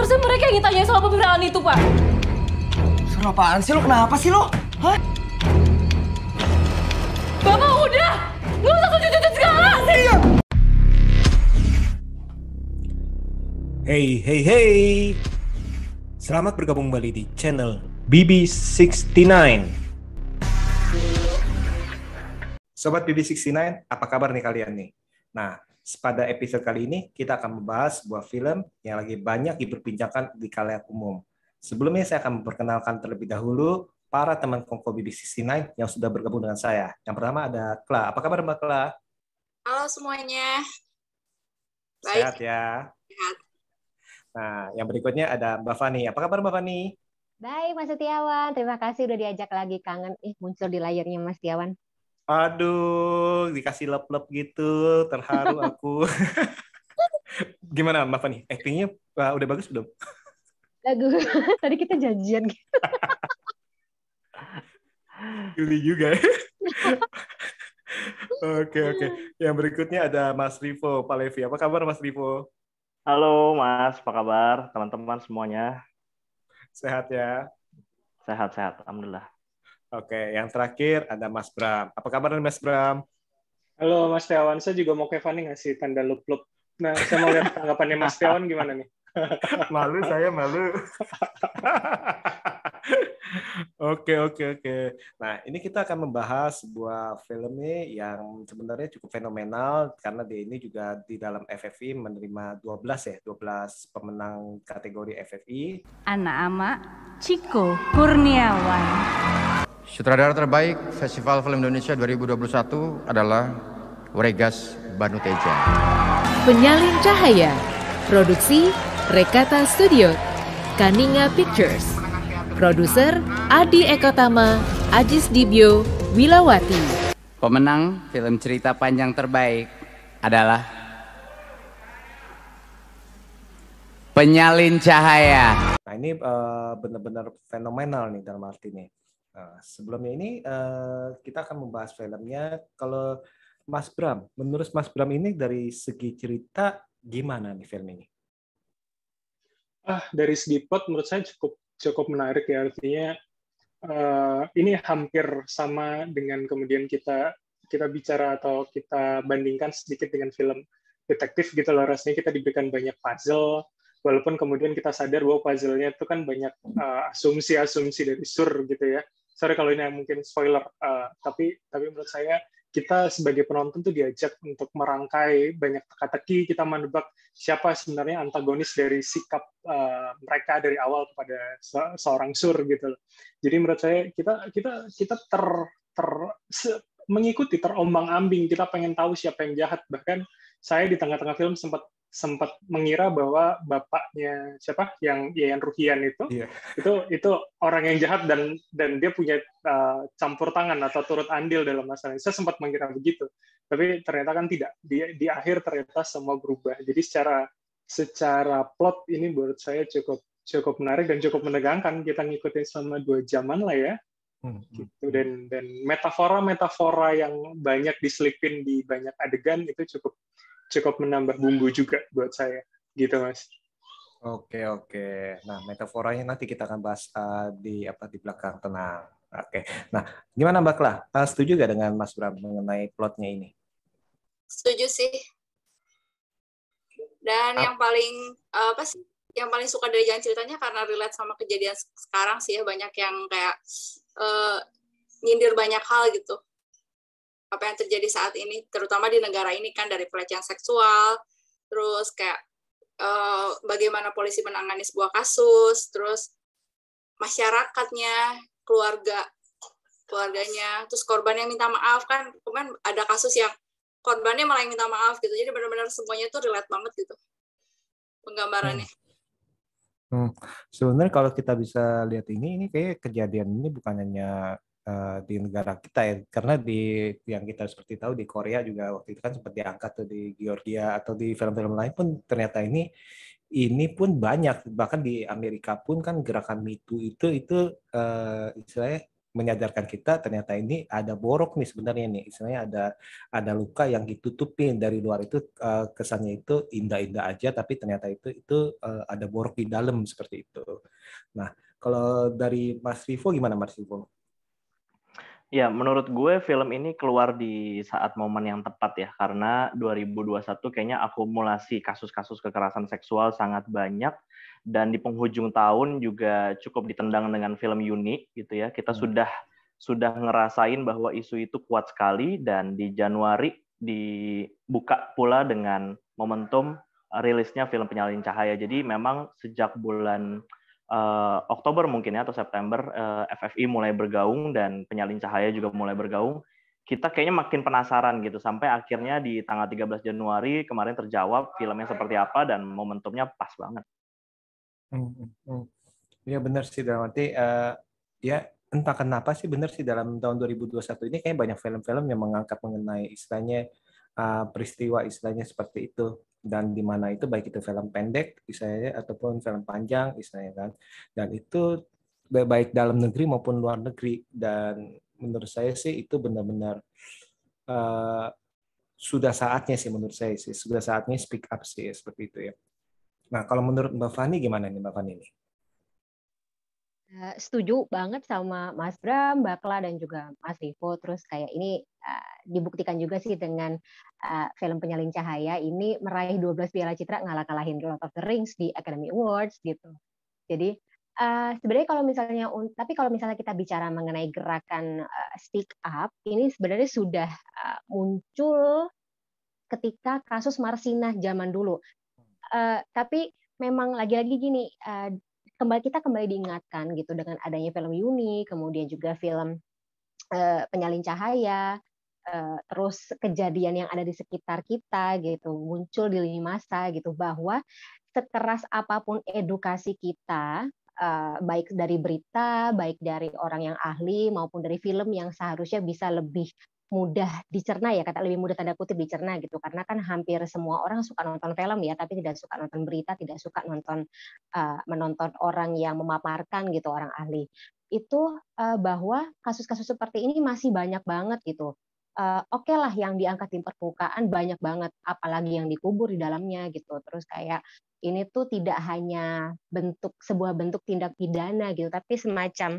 Seharusnya mereka yang ditanya soal pembelaan itu, Pak. Suruh apaan sih lo? Kenapa sih lo? Hah? Bapak udah! Nggak usah sujud-sujud segala! Iya. Hey, hey, hey. Selamat bergabung kembali di channel BB69. Sobat BB69, apa kabar nih kalian nih? Nah, pada episode kali ini kita akan membahas sebuah film yang lagi banyak diperbincangkan di khalayak umum. Sebelumnya saya akan memperkenalkan terlebih dahulu para teman Kongko BB69 yang sudah bergabung dengan saya. Yang pertama ada Kla. Apa kabar Mbak Kla? Halo semuanya. Sehat ya? Sehat. Nah, yang berikutnya ada Mbak Fani. Apa kabar Mbak Fani? Baik, Mas Setiawan. Terima kasih udah diajak lagi. Kangen muncul di layarnya Mas Setiawan. Aduh, dikasih lep-lep gitu. Terharu aku. Gimana Mbak Fani? Actingnya udah bagus belum? Bagus. Tadi kita janjian gitu. Geli juga ya. Oke. Yang berikutnya ada Mas Rivo Palevi. Apa kabar Mas Rivo? Halo Mas, apa kabar teman-teman semuanya? Sehat ya? Sehat-sehat, alhamdulillah. Oke, yang terakhir ada Mas Bram. Apa kabar Mas Bram? Halo Mas Tiawan, saya juga mau kayak Fanny ngasih tanda lup-lup. Nah, saya mau lihat tanggapannya Mas Tiawan gimana nih? Malu saya, malu. Oke. Nah, ini kita akan membahas sebuah film nih yang sebenarnya cukup fenomenal karena dia ini juga di dalam FFI menerima 12 pemenang kategori FFI. Anak Ama Chico Kurniawan. Sutradara terbaik Festival Film Indonesia 2021 adalah Wregas Banu Teja. Penyalin Cahaya. Produksi Rekata Studio, Kaninga Pictures. Produser Adi Ekotama, Ajis Dibyo, Wilawati. Pemenang film cerita panjang terbaik adalah Penyalin Cahaya. Nah, ini benar-benar fenomenal nih dalam arti nih. Sebelumnya ini kita akan membahas filmnya. Kalau Mas Bram, menurut Mas Bram ini dari segi cerita gimana nih film ini? Dari segi plot menurut saya cukup menarik ya, artinya ini hampir sama dengan kemudian kita bicara atau kita bandingkan sedikit dengan film detektif gitu loh, rasanya kita diberikan banyak puzzle, walaupun kemudian kita sadar bahwa puzzle-nya itu kan banyak asumsi-asumsi dari Sur gitu ya. Sorry kalau ini mungkin spoiler, tapi menurut saya kita sebagai penonton tuh diajak untuk merangkai banyak teka-teki, kita menebak siapa sebenarnya antagonis dari sikap mereka dari awal kepada seorang Sur gitu loh. Jadi menurut saya kita mengikuti terombang-ambing, kita pengen tahu siapa yang jahat. Bahkan saya di tengah-tengah film sempat mengira bahwa bapaknya siapa yang Yayan Ruhian itu orang yang jahat dan dia punya campur tangan atau turut andil dalam masalah ini. Saya sempat mengira begitu, tapi ternyata kan tidak. Di akhir ternyata semua berubah. Jadi secara plot ini menurut saya cukup menarik dan cukup menegangkan. Kita ngikutin selama 2 jaman lah ya. Gitu. Dan metafora yang banyak diselipin di banyak adegan itu cukup menambah bumbu juga buat saya, gitu Mas. Oke. Nah, metaforanya nanti kita akan bahas di belakang, tenang. Oke. Nah, gimana Mbak Kla? Setuju gak dengan Mas Bram mengenai plotnya ini? Setuju sih. Dan yang paling suka dari jalan ceritanya karena relate sama kejadian sekarang sih ya, banyak yang kayak nyindir banyak hal gitu. Apa yang terjadi saat ini, terutama di negara ini kan, dari pelecehan seksual, terus kayak bagaimana polisi menangani sebuah kasus, terus masyarakatnya, keluarganya, terus korban yang minta maaf kan, kemarin ada kasus yang korbannya malah yang minta maaf gitu, jadi benar-benar semuanya tuh relate banget gitu penggambarannya. Sebenarnya kalau kita bisa lihat ini kayak kejadian ini bukan hanya di negara kita ya, karena yang kita seperti tahu di Korea juga waktu itu kan sempat diangkat tuh, di Georgia atau di film-film lain pun ternyata ini pun banyak, bahkan di Amerika pun kan gerakan Me Too itu istilahnya menyadarkan kita ternyata ini ada borok nih sebenarnya nih, istilahnya ada luka yang ditutupin. Dari luar itu kesannya itu indah-indah aja, tapi ternyata itu ada borok di dalam seperti itu. Nah, kalau dari Mas Vivo gimana, Mas Vivo? Ya, menurut gue film ini keluar di saat momen yang tepat ya, karena 2021 kayaknya akumulasi kasus-kasus kekerasan seksual sangat banyak, dan di penghujung tahun juga cukup ditendang dengan film Yuni gitu ya. Kita sudah ngerasain bahwa isu itu kuat sekali, dan di Januari dibuka pula dengan momentum rilisnya film Penyalin Cahaya. Jadi memang sejak bulan Oktober mungkin ya, atau September, FFI mulai bergaung dan Penyalin Cahaya juga mulai bergaung. Kita kayaknya makin penasaran gitu, sampai akhirnya di tanggal 13 Januari kemarin terjawab filmnya seperti apa, dan momentumnya pas banget. Ya benar sih, dalam arti ya entah kenapa sih benar sih dalam tahun 2021 ini kayak banyak film-film yang mengangkat mengenai istilahnya peristiwa istilahnya seperti itu, dan di mana itu baik itu film pendek istilahnya ataupun film panjang istilahnya kan, dan itu baik dalam negeri maupun luar negeri. Dan menurut saya sih itu benar-benar sudah saatnya sih, menurut saya sih sudah saatnya speak up sih seperti itu ya. Nah, kalau menurut Mbak Fani gimana nih, Mbak Fani ini? Setuju banget sama Mas Bram, Mbak Kla, dan juga Mas Vivo. Terus kayak ini dibuktikan juga sih dengan film Penyalin Cahaya ini meraih 12 piala citra, ngalah-ngalahin Lord of the Rings di Academy Awards gitu. Jadi sebenarnya kalau misalnya kita bicara mengenai gerakan speak up, ini sebenarnya sudah muncul ketika kasus Marsinah zaman dulu. Tapi memang lagi-lagi gini, kita kembali diingatkan gitu dengan adanya film Yuni, kemudian juga film Penyalin Cahaya, terus kejadian yang ada di sekitar kita gitu, muncul di lini masa gitu, bahwa sekeras apapun edukasi kita, baik dari berita, baik dari orang yang ahli maupun dari film yang seharusnya bisa lebih mudah dicerna ya, kata lebih mudah tanda kutip dicerna gitu, karena kan hampir semua orang suka nonton film ya, tapi tidak suka nonton berita, tidak suka menonton orang yang memaparkan gitu, orang ahli itu, bahwa kasus-kasus seperti ini masih banyak banget gitu. Oke lah yang diangkat di permukaan banyak banget, apalagi yang dikubur di dalamnya gitu. Terus kayak ini tuh tidak hanya sebuah bentuk tindak pidana gitu, tapi semacam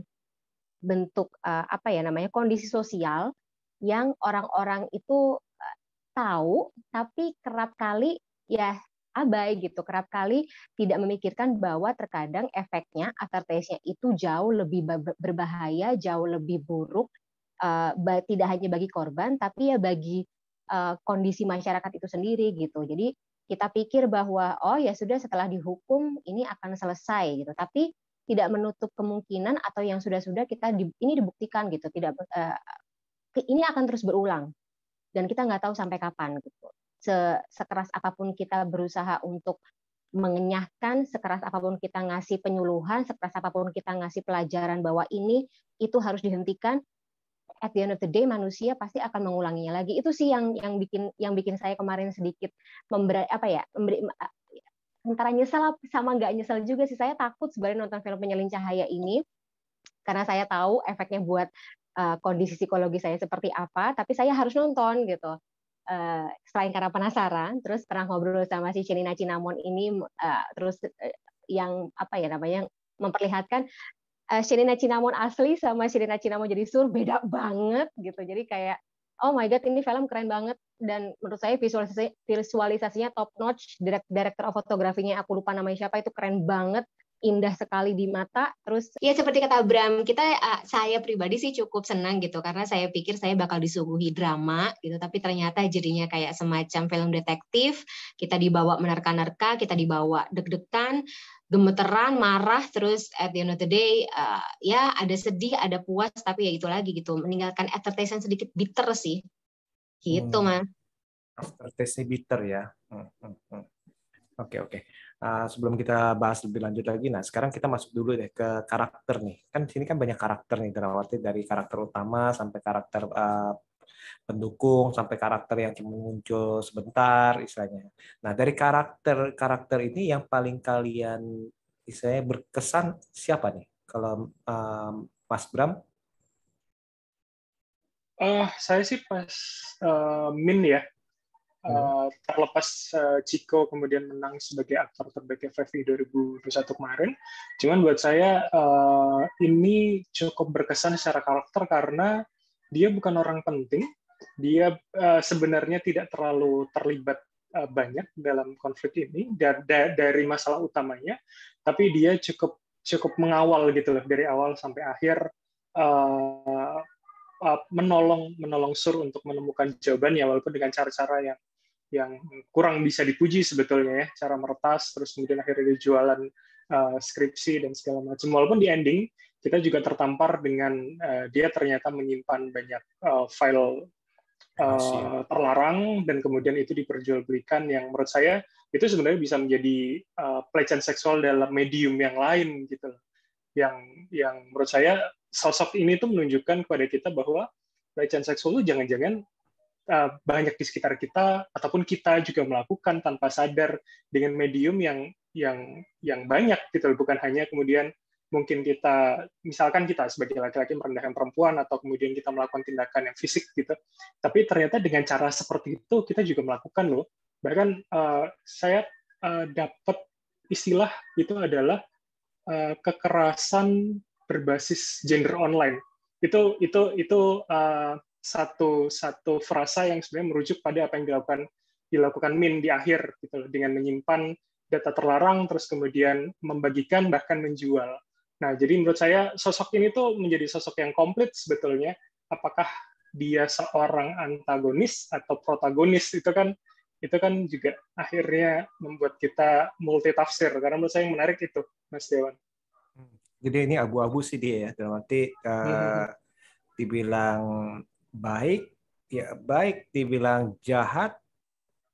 bentuk kondisi sosial yang orang-orang itu tahu, tapi kerap kali ya abai gitu, kerap kali tidak memikirkan bahwa terkadang efeknya, aftertaste-nya itu jauh lebih berbahaya, jauh lebih buruk, tidak hanya bagi korban, tapi ya bagi kondisi masyarakat itu sendiri gitu. Jadi kita pikir bahwa oh ya sudah, setelah dihukum ini akan selesai gitu, tapi tidak menutup kemungkinan atau yang sudah-sudah ini dibuktikan gitu, ini akan terus berulang, dan kita nggak tahu sampai kapan gitu. Sekeras apapun kita berusaha untuk mengenyahkan, sekeras apapun kita ngasih penyuluhan, sekeras apapun kita ngasih pelajaran bahwa itu harus dihentikan, at the end of the day manusia pasti akan mengulanginya lagi. Itu sih yang bikin saya kemarin sedikit antara nyesel sama nggak nyesel juga sih. Saya takut sebenarnya nonton film Penyalin Cahaya ini karena saya tahu efeknya buat kondisi psikologi saya seperti apa, tapi saya harus nonton gitu. Selain karena penasaran, terus pernah ngobrol sama si Sherina Cinnamon ini, terus yang memperlihatkan Sherina Cinnamon asli sama Sherina Cinnamon jadi sur beda banget gitu. Jadi kayak oh my god, ini film keren banget, dan menurut saya visualisasinya top notch, director of fotografinya aku lupa namanya siapa, itu keren banget, indah sekali di mata. Terus ya seperti kata Bram, saya pribadi sih cukup senang gitu, karena saya pikir saya bakal disuguhi drama gitu, tapi ternyata jadinya kayak semacam film detektif. Kita dibawa menerka-nerka, kita dibawa deg-degan, gemeteran, marah, terus at the end of the day ya ada sedih, ada puas, tapi ya itu lagi gitu, meninggalkan aftertaste sedikit bitter sih gitu. Mas Aftertaste bitter ya. Oke. Sebelum kita bahas lebih lanjut lagi, nah sekarang kita masuk dulu deh ke karakter nih. Kan di sini kan banyak karakter nih, dari karakter utama sampai karakter pendukung sampai karakter yang cuma muncul sebentar istilahnya. Nah, dari karakter ini yang paling kalian istilahnya berkesan siapa nih? Kalau Mas Bram? Saya sih pas Min ya, terlepas Chico kemudian menang sebagai aktor terbaik FFI 2021 kemarin, cuman buat saya ini cukup berkesan secara karakter karena dia bukan orang penting, dia sebenarnya tidak terlalu terlibat banyak dalam konflik ini dari masalah utamanya, tapi dia cukup mengawal gitu loh dari awal sampai akhir, menolong Sur untuk menemukan jawabannya walaupun dengan cara-cara yang kurang bisa dipuji sebetulnya ya, cara meretas terus kemudian akhirnya dia jualan skripsi dan segala macam. Walaupun di ending kita juga tertampar dengan dia ternyata menyimpan banyak file terlarang dan kemudian itu diperjualbelikan, yang menurut saya itu sebenarnya bisa menjadi pelecehan seksual dalam medium yang lain gitu loh. Yang menurut saya sosok ini tuh menunjukkan kepada kita bahwa pelecehan seksual itu jangan-jangan banyak di sekitar kita ataupun kita juga melakukan tanpa sadar dengan medium yang banyak gitu loh. Bukan hanya kemudian mungkin misalkan kita sebagai laki-laki merendahkan perempuan atau kemudian kita melakukan tindakan yang fisik gitu, tapi ternyata dengan cara seperti itu kita juga melakukan loh. Bahkan saya dapat istilah itu adalah kekerasan berbasis gender online. Itu satu frasa yang sebenarnya merujuk pada apa yang dilakukan Min di akhir gitu loh, dengan menyimpan data terlarang terus kemudian membagikan bahkan menjual. Nah, jadi menurut saya sosok ini tuh menjadi sosok yang komplit sebetulnya. Apakah dia seorang antagonis atau protagonis, itu kan juga akhirnya membuat kita multitafsir. Karena menurut saya yang menarik itu, Mas Dewan. Jadi ini abu-abu sih dia ya, dalam arti dibilang baik, ya baik, dibilang jahat,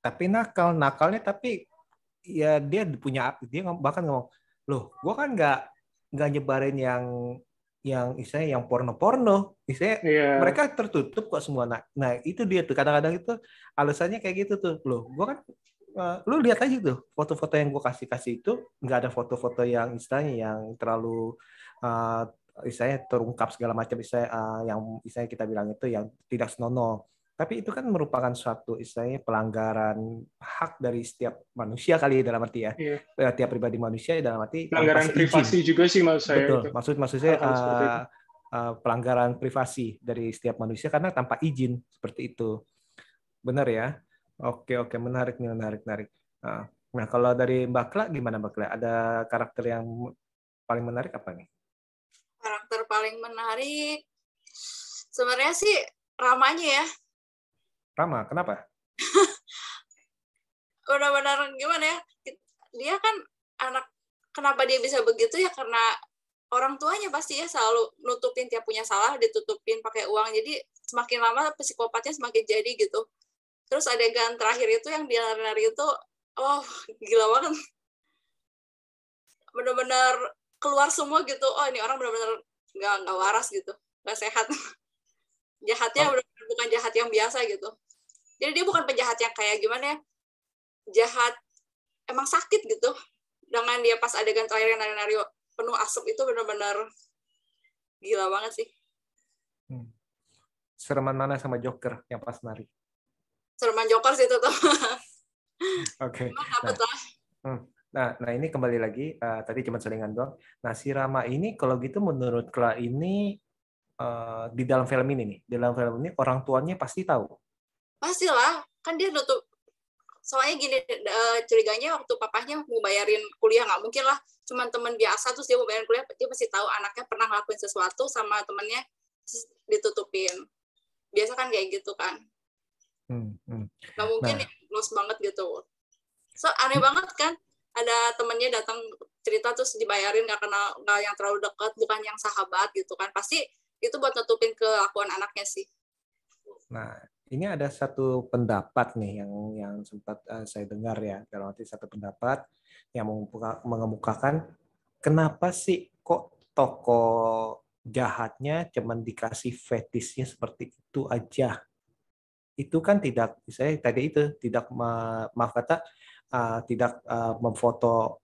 tapi nakalnya tapi ya dia bahkan ngomong, loh, gua kan nggak nyebarin yang istilahnya yang porno, istilahnya mereka tertutup kok semua. Nah itu dia tuh kadang-kadang itu alasannya kayak gitu tuh, loh, gua kan lu lihat aja tuh foto-foto yang gua kasih itu nggak ada foto-foto yang istilahnya yang terlalu istilahnya terungkap segala macam, yang istilahnya kita bilang itu yang tidak senonoh. Tapi itu kan merupakan suatu istilahnya pelanggaran hak dari setiap manusia kali dalam arti ya. Tiap pribadi manusia dalam arti pelanggaran privasi juga sih maksud saya. Betul. Maksud saya pelanggaran privasi dari setiap manusia karena tanpa izin seperti itu. Benar ya? Oke, menarik. Nah, kalau dari Mbak Kla gimana Mbak Kla? Ada karakter yang paling menarik apa nih? Karakter paling menarik sebenarnya sih Ramanya ya. Rama, kenapa? Benar-benar gimana ya? Dia kan kenapa dia bisa begitu ya? Karena orang tuanya pasti ya selalu nutupin tiap punya salah, ditutupin pakai uang. Jadi semakin lama psikopatnya semakin jadi gitu. Terus adegan terakhir itu yang dia nari-nari itu, gila banget. Benar-benar keluar semua gitu. Oh, ini orang benar-benar nggak waras gitu, nggak sehat. Jahatnya benar-benar bukan jahat yang biasa gitu. Jadi dia bukan penjahat yang kayak gimana ya, jahat emang sakit gitu. Dengan dia pas adegan terakhir yang nari-nari penuh asap itu benar-benar gila banget sih. Sereman mana sama Joker yang pas nari? Sereman Joker sih itu tuh. Oke. Nah ini kembali lagi, tadi cuma selingan doang. Nah si Rama ini kalau gitu menurut Kla ini di dalam film ini orang tuanya pasti tahu. Pastilah, kan dia nutup. Soalnya gini, curiganya waktu papahnya mau bayarin kuliah, nggak mungkin lah cuman teman biasa terus dia mau bayarin kuliah, dia pasti tahu anaknya pernah ngelakuin sesuatu sama temennya ditutupin. Biasa kan kayak gitu kan. Nggak mungkin close banget gitu. So aneh banget kan, ada temennya datang cerita terus dibayarin nggak yang terlalu dekat, bukan yang sahabat gitu kan. Pasti itu buat nutupin kelakuan anaknya sih. Nah, ini ada satu pendapat nih yang sempat saya dengar ya, dalam arti satu pendapat yang mengemukakan kenapa sih kok tokoh jahatnya cuman dikasih fetishnya seperti itu aja. Itu kan tidak, saya tadi itu tidak memfoto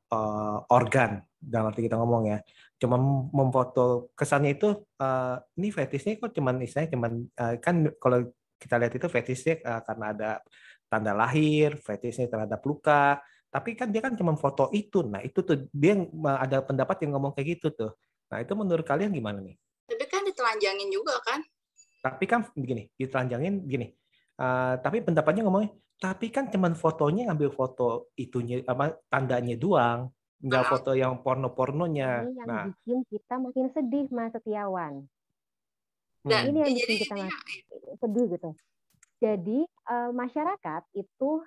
organ dalam arti kita ngomong ya, cuma memfoto kesannya itu ini fetishnya kok cuman istilahnya cuman kan kalau kita lihat itu fetishnya karena ada tanda lahir, fetishnya terhadap luka, tapi kan dia kan cuma foto itu. Nah itu tuh dia ada pendapat yang ngomong kayak gitu tuh. Nah itu menurut kalian gimana nih? Tapi kan ditelanjangin juga kan? Tapi kan begini, ditelanjangin gini. Tapi pendapatnya ngomongnya, tapi kan cuman fotonya ngambil foto itunya apa tandanya doang. Nggak foto yang porno-pornonya. Ini yang bikin kita makin sedih, Mas Setiawan. Dan ini yang bikin kita sedih gitu. Jadi masyarakat itu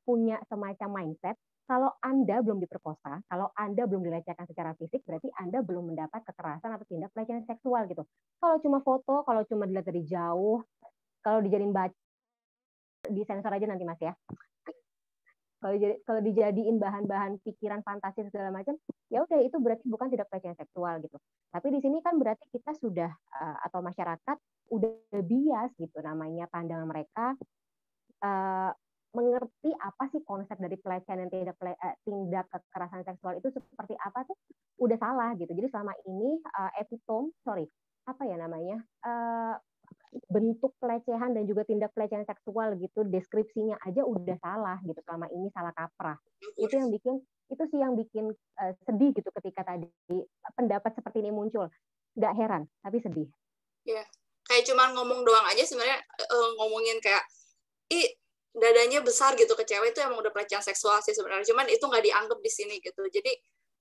punya semacam mindset, kalau Anda belum diperkosa, kalau Anda belum dilecehkan secara fisik, berarti Anda belum mendapat kekerasan atau tindak pelecehan seksual gitu. Kalau cuma foto, kalau cuma dilihat dari jauh, kalau dijadiin baca, disensor aja nanti Mas ya. Kalau dijadiin bahan-bahan pikiran fantasi segala macam, ya udah itu berarti bukan tindak pelecehan seksual gitu. Tapi di sini kan berarti kita sudah atau masyarakat udah bias gitu namanya pandangan mereka mengerti apa sih konsep dari pelecehan dan tindak kekerasan seksual itu seperti apa tuh udah salah gitu. Jadi selama ini bentuk pelecehan dan juga tindak pelecehan seksual gitu deskripsinya aja udah salah gitu, selama ini salah kaprah. Itu yang bikin sedih gitu ketika tadi pendapat seperti ini muncul. Nggak heran tapi sedih. Iya, kayak cuma ngomong doang aja sebenarnya, ngomongin kayak dadanya besar gitu ke cewek itu emang udah pelecehan seksual sih sebenarnya, cuman itu nggak dianggap di sini gitu. Jadi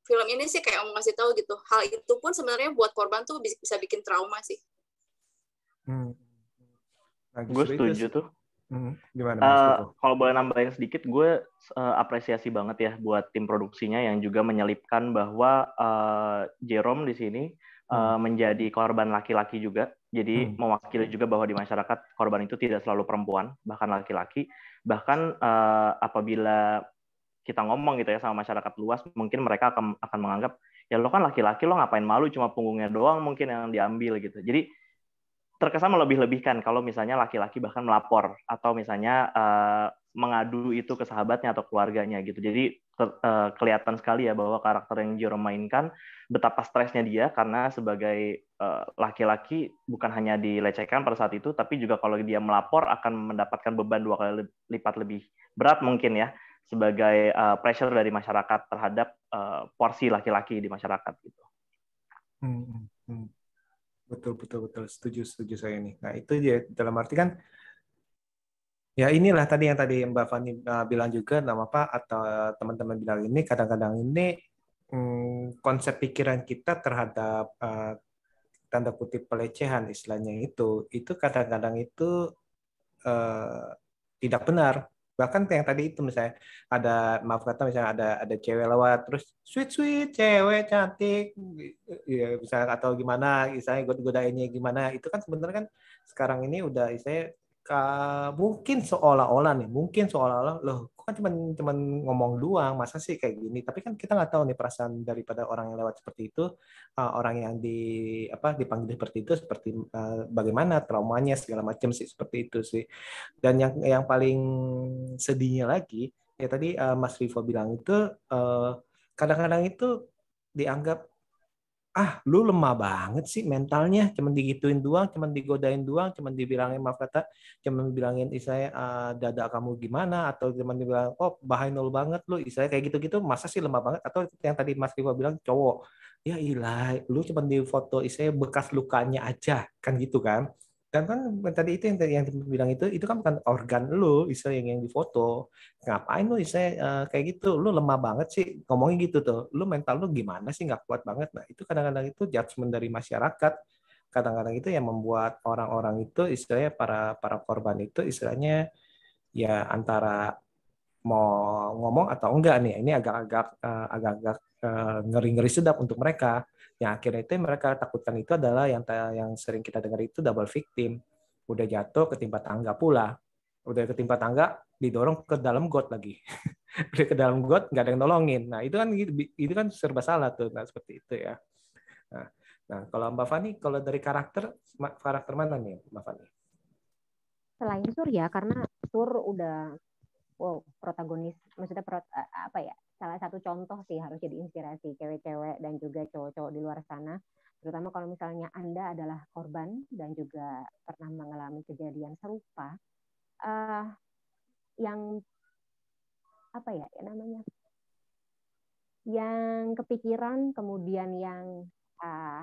film ini sih kayak mau ngasih tahu gitu, hal itu pun sebenarnya buat korban tuh bisa bikin trauma sih. Nah, gue setuju tuh. Gimana kalau boleh nambahin sedikit, gue apresiasi banget ya buat tim produksinya yang juga menyelipkan bahwa Jerome di sini menjadi korban laki-laki juga. Jadi mewakili juga bahwa di masyarakat korban itu tidak selalu perempuan, bahkan laki-laki. Bahkan apabila kita ngomong gitu ya sama masyarakat luas, mungkin mereka akan menganggap, ya lo kan laki-laki, lo ngapain malu, cuma punggungnya doang mungkin yang diambil gitu. Jadi terkesan melebih-lebihkan kalau misalnya laki-laki bahkan melapor atau misalnya mengadu itu ke sahabatnya atau keluarganya gitu. Jadi kelihatan sekali ya bahwa karakter yang Jerome mainkan betapa stresnya dia karena sebagai laki-laki bukan hanya dilecehkan pada saat itu, tapi juga kalau dia melapor akan mendapatkan beban 2 kali lipat lebih berat mungkin ya, sebagai pressure dari masyarakat terhadap porsi laki-laki di masyarakat gitu. Betul, setuju saya ini. Nah itu dia dalam arti kan, ya inilah tadi yang Mbak Fani bilang juga, nama apa atau teman-teman bilang ini kadang-kadang ini konsep pikiran kita terhadap tanda kutip pelecehan istilahnya itu kadang-kadang itu tidak benar. Bahkan yang tadi itu misalnya misalnya ada cewek lewat terus sweet cewek cantik ya misalnya, atau gimana misalnya godainnya gimana, itu kan sebenarnya kan sekarang ini udah saya mungkin seolah-olah loh kok kan cuman ngomong doang, masa sih kayak gini, tapi kan kita nggak tahu nih perasaan daripada orang yang lewat seperti itu, orang yang dipanggil seperti itu seperti bagaimana traumanya segala macam sih, seperti itu sih. Dan yang paling sedihnya lagi ya tadi Mas Vivo bilang itu kadang-kadang itu dianggap lu lemah banget sih mentalnya, cuman digituin doang, cuman digodain doang, cuman dibilangin cuman dibilangin istilahnya dada kamu gimana, atau cuman dibilang bahainul banget lu, istilahnya kayak gitu-gitu, masa sih lemah banget. Atau yang tadi Mas Vivo bilang cowok, ya ilah lu cuman di foto istilahnya bekas lukanya aja kan gitu kan. Dan kan tadi itu yang bilang itu kan bukan organ lu, istilah yang difoto. Ngapain lu istilah kayak gitu? Lu lemah banget sih ngomongin gitu tuh. Lu mental lu gimana sih, nggak kuat banget. Nah itu kadang-kadang itu judgement dari masyarakat. Kadang-kadang itu yang membuat orang-orang itu istilahnya para korban itu istilahnya ya antara mau ngomong atau enggak nih. Ini agak-agak ngeri-ngeri sedap untuk mereka. Yang akhirnya itu mereka takutkan itu adalah yang sering kita dengar itu double victim. Udah jatuh ketimpa tangga pula. Udah ketimpa tangga didorong ke dalam got lagi. Udah ke dalam got nggak ada yang nolongin. Nah itu kan serba salah tuh. Nah seperti itu ya. Nah kalau Mbak Fani, kalau dari karakter mana nih Mbak Fani? Selain Sur ya, karena Sur udah protagonis, maksudnya salah satu contoh sih, harus jadi inspirasi cewek-cewek dan juga cowok-cowok di luar sana, terutama kalau misalnya Anda adalah korban dan juga pernah mengalami kejadian serupa, yang apa ya namanya, yang kepikiran kemudian yang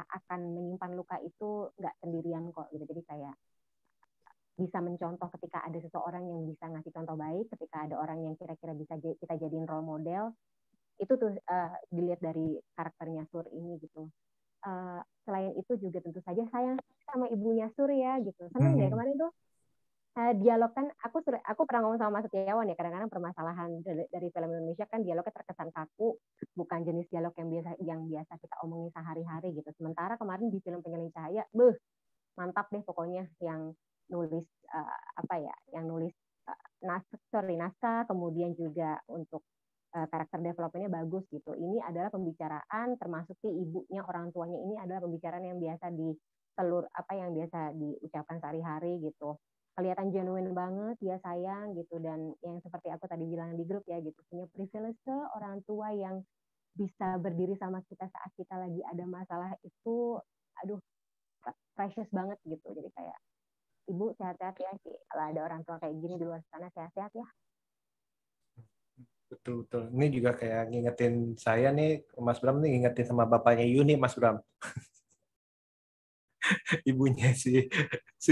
akan menyimpan luka itu nggak sendirian kok gitu. Jadi kayak bisa mencontoh ketika ada seseorang yang bisa ngasih contoh baik, ketika ada orang yang kira-kira bisa kita jadiin role model, itu tuh dilihat dari karakternya Sur ini gitu. Selain itu juga tentu saja sayang sama ibunya Sur ya gitu. Seneng deh kemarin tuh dialog kan, aku pernah ngomong sama Mas Setiawan ya, kadang-kadang permasalahan dari film Indonesia kan dialognya terkesan kaku, bukan jenis dialog yang biasa kita omongin sehari-hari gitu. Sementara kemarin di film Penyalin Cahaya, mantap deh pokoknya yang nulis naskah, kemudian juga untuk karakter developmentnya bagus gitu. Ini adalah pembicaraan, termasuk si ibunya, orang tuanya ini adalah pembicaraan yang biasa yang biasa diucapkan sehari-hari gitu. Kelihatan genuine banget, ya sayang gitu, dan yang seperti aku tadi bilang di grup ya gitu, punya privilege orang tua yang bisa berdiri sama kita saat kita lagi ada masalah itu, aduh precious banget gitu. Jadi kayak ibu sehat-sehat ya, kalau ada orang tua kayak gini di luar sana, sehat-sehat ya. Betul. Ini juga kayak ngingetin saya nih, Mas Bram nih ngingetin sama bapaknya Yuni, Mas Bram. Ibunya si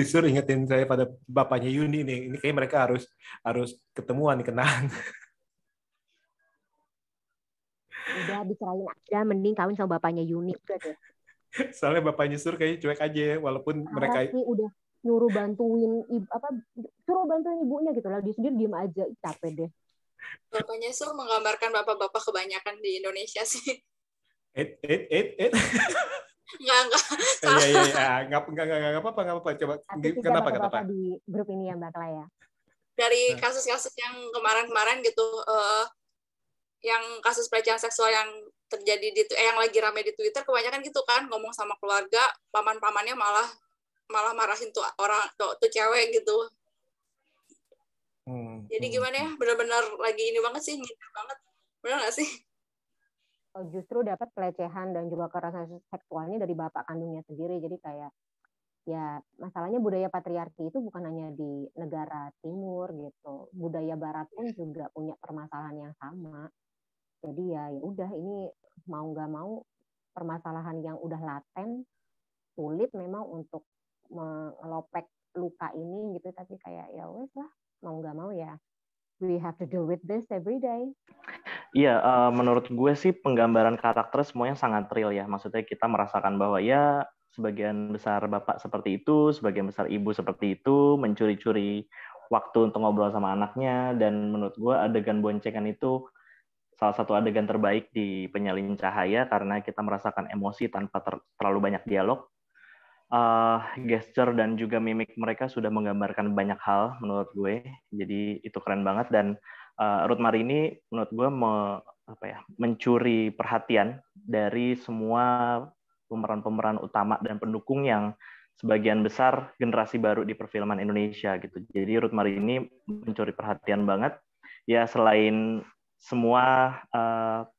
Sur ingetin saya pada bapaknya Yuni nih. Ini kayak mereka harus ketemuan nih, kenalan. Udah dicerain aja, mending kawin sama bapaknya Yuni udah deh. Soalnya bapaknya Sur kayaknya cuek aja, walaupun mereka sih udah suruh bantuin ibunya gitu lah, dia sendiri diem aja, capek deh. Bapaknya Sur menggambarkan bapak-bapak kebanyakan di Indonesia sih. Enggak. Enggak apa-apa. Coba kenapa? Di grup ini ya Mbak Kla ya. Dari kasus-kasus yang kemarin-kemarin gitu, yang kasus pelecehan seksual yang terjadi yang lagi rame di Twitter, kebanyakan gitu kan, ngomong sama keluarga, paman-pamannya malah marahin tuh tuh cewek gitu. Jadi gimana ya, benar-benar lagi ini banget sih, nyindir banget, benar nggak sih? Justru dapat pelecehan dan juga kekerasan seksualnya dari bapak kandungnya sendiri. Jadi kayak ya masalahnya budaya patriarki itu bukan hanya di negara timur gitu, budaya barat pun juga punya permasalahan yang sama. Jadi ya udah, ini mau nggak mau permasalahan yang udah laten, sulit memang untuk mengelopek luka ini gitu, tapi kayak ya wes lah, mau nggak mau ya we have to do with this every day. Iya, menurut gue sih penggambaran karakter semuanya sangat real ya. Maksudnya kita merasakan bahwa ya sebagian besar bapak seperti itu, sebagian besar ibu seperti itu, mencuri-curi waktu untuk ngobrol sama anaknya, dan menurut gue adegan boncengan itu salah satu adegan terbaik di Penyalin Cahaya karena kita merasakan emosi tanpa terlalu banyak dialog. Gesture dan juga mimik mereka sudah menggambarkan banyak hal menurut gue, jadi itu keren banget. Dan Ruth Marini menurut gue mencuri perhatian dari semua pemeran-pemeran utama dan pendukung yang sebagian besar generasi baru di perfilman Indonesia gitu. Jadi Ruth Marini mencuri perhatian banget ya. Selain semua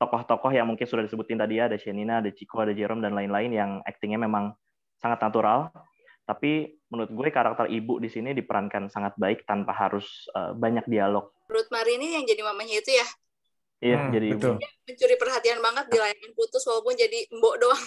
tokoh-tokoh yang mungkin sudah disebutin tadi, ada Shenina, ada Chico, ada Jerome dan lain-lain yang aktingnya memang sangat natural, tapi menurut gue karakter ibu di sini diperankan sangat baik tanpa harus banyak dialog. Ruth Marini yang jadi mamanya itu ya? Iya, jadi betul. ibu. Mencuri perhatian banget di layangan putus walaupun jadi mbok doang.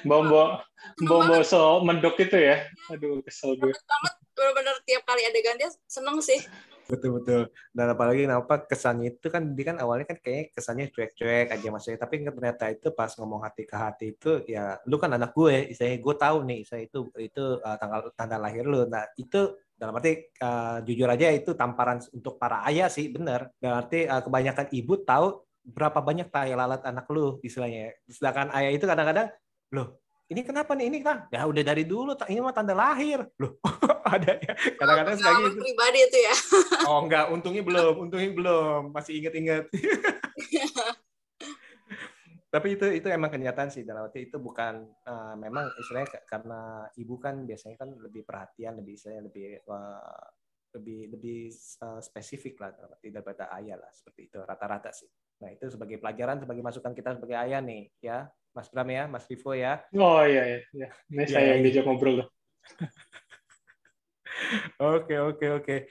Mbok so mendok itu ya. Aduh, kesel gue. Banget, benar-benar tiap kali adegan dia seneng sih. Betul. Dan apalagi kesannya itu kan, dia kan awalnya kan kayak kesannya cuek-cuek aja maksudnya, tapi ternyata itu pas ngomong hati ke hati itu ya, lu kan anak gue, istilahnya gue tahu nih, istilahnya itu tanggal lahir lu. Nah itu dalam arti jujur aja itu tamparan untuk para ayah sih, bener. Dalam arti kebanyakan ibu tahu berapa banyak tai lalat anak lu istilahnya. Sedangkan ayah itu kadang-kadang, loh ini kenapa nih, ini kan ya udah dari dulu, ini mah tanda lahir loh. Ada ya kadang-kadang kayak gitu. Pribadi itu ya. Oh enggak, untungnya belum, masih inget-inget. Tapi itu emang kenyataan sih, dalam arti itu bukan memang istilahnya karena ibu kan biasanya kan lebih perhatian, lebih istilahnya lebih lebih spesifik lah, tidak pada ayah lah, seperti itu rata-rata sih. Nah itu sebagai pelajaran, sebagai masukan kita sebagai ayah nih, ya Mas Bram ya, Mas Vivo ya. Oh iya. Ini saya yang diajak ngobrol loh. Oke.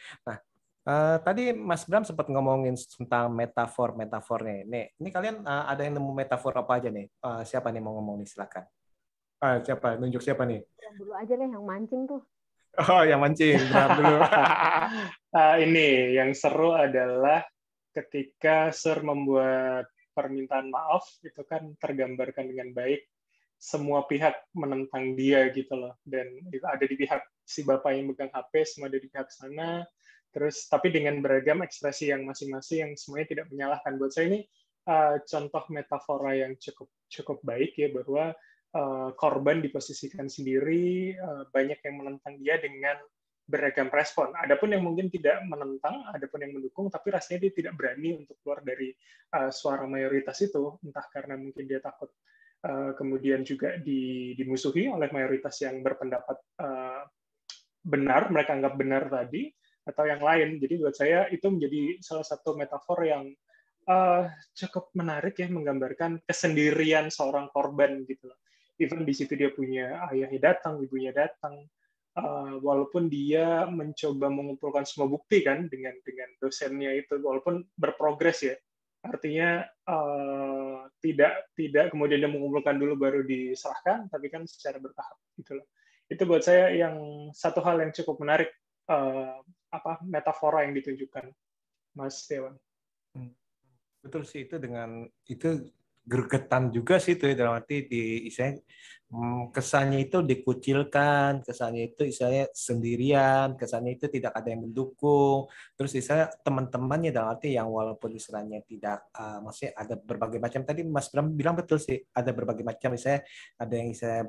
Nah, tadi Mas Bram sempat ngomongin tentang metafornya. Ini kalian ada yang nemu metafor apa aja nih? Siapa nih mau ngomong nih? Silakan. Siapa? Nunjuk siapa nih? Yang dulu aja deh, yang mancing tuh. Oh, yang mancing. Bram dulu. Ini yang seru adalah ketika Sir membuat permintaan maaf, itu kan tergambarkan dengan baik. Semua pihak menentang dia gitu loh. Dan itu ada di pihak si bapak yang megang HP, semua ada di pihak sana. Terus tapi dengan beragam ekspresi yang masing-masing yang semuanya tidak menyalahkan. Buat saya ini contoh metafora yang cukup baik ya, bahwa korban diposisikan sendiri, banyak yang menentang dia dengan beragam respon. Adapun yang mungkin tidak menentang, adapun yang mendukung, tapi rasanya dia tidak berani untuk keluar dari suara mayoritas itu, entah karena mungkin dia takut kemudian juga dimusuhi oleh mayoritas yang berpendapat benar, mereka anggap benar tadi, atau yang lain. Jadi buat saya itu menjadi salah satu metafor yang cukup menarik ya, menggambarkan kesendirian seorang korban gitu loh. Even di situ dia punya ayahnya datang, ibunya datang, walaupun dia mencoba mengumpulkan semua bukti kan dengan dosennya itu, walaupun berprogres ya, artinya tidak kemudian dia mengumpulkan dulu baru diserahkan, tapi kan secara bertahap gitu loh. Itu buat saya yang satu hal yang cukup menarik, metafora yang ditunjukkan, Mas Dewan. Betul sih, itu gregetan juga sih itu, dalam arti kesannya itu dikucilkan, kesannya itu istilahnya sendirian, kesannya itu tidak ada yang mendukung, terus istilahnya teman-temannya dalam arti yang walaupun istilahnya tidak, maksudnya ada berbagai macam, tadi Mas Bram bilang betul sih, ada berbagai macam, misalnya ada yang istilahnya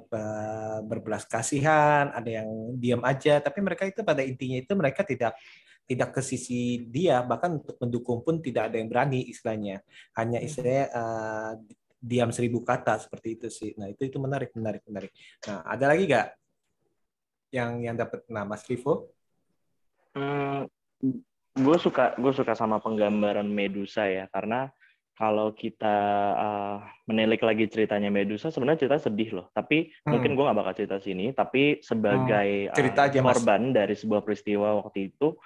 berbelas kasihan, ada yang diam aja, tapi mereka itu pada intinya itu mereka tidak ke sisi dia, bahkan untuk mendukung pun tidak ada yang berani istilahnya. Hanya istilahnya diam 1000 kata seperti itu sih. Nah, itu menarik. Nah, ada lagi nggak yang dapat? Nah, Mas Vivo? Gue suka sama penggambaran Medusa ya, karena kalau kita menilik lagi ceritanya Medusa, sebenarnya cerita sedih loh. Tapi mungkin gue nggak bakal cerita sini, tapi sebagai korban dari sebuah peristiwa waktu itu,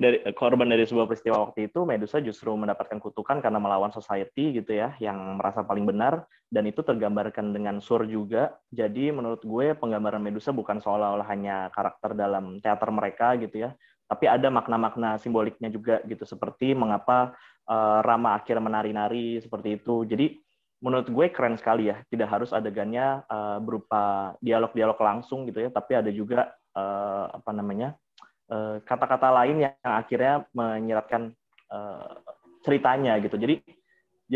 dari korban dari sebuah peristiwa waktu itu, Medusa justru mendapatkan kutukan karena melawan society gitu ya, yang merasa paling benar, dan itu tergambarkan dengan Sur juga. Jadi menurut gue penggambaran Medusa bukan seolah-olah hanya karakter dalam teater mereka gitu ya, tapi ada makna-makna simboliknya juga gitu, seperti mengapa Rama akhirnya menari-nari seperti itu. Jadi menurut gue keren sekali ya, tidak harus adegannya berupa dialog-dialog langsung gitu ya, tapi ada juga kata-kata lain yang akhirnya menyiratkan ceritanya gitu. Jadi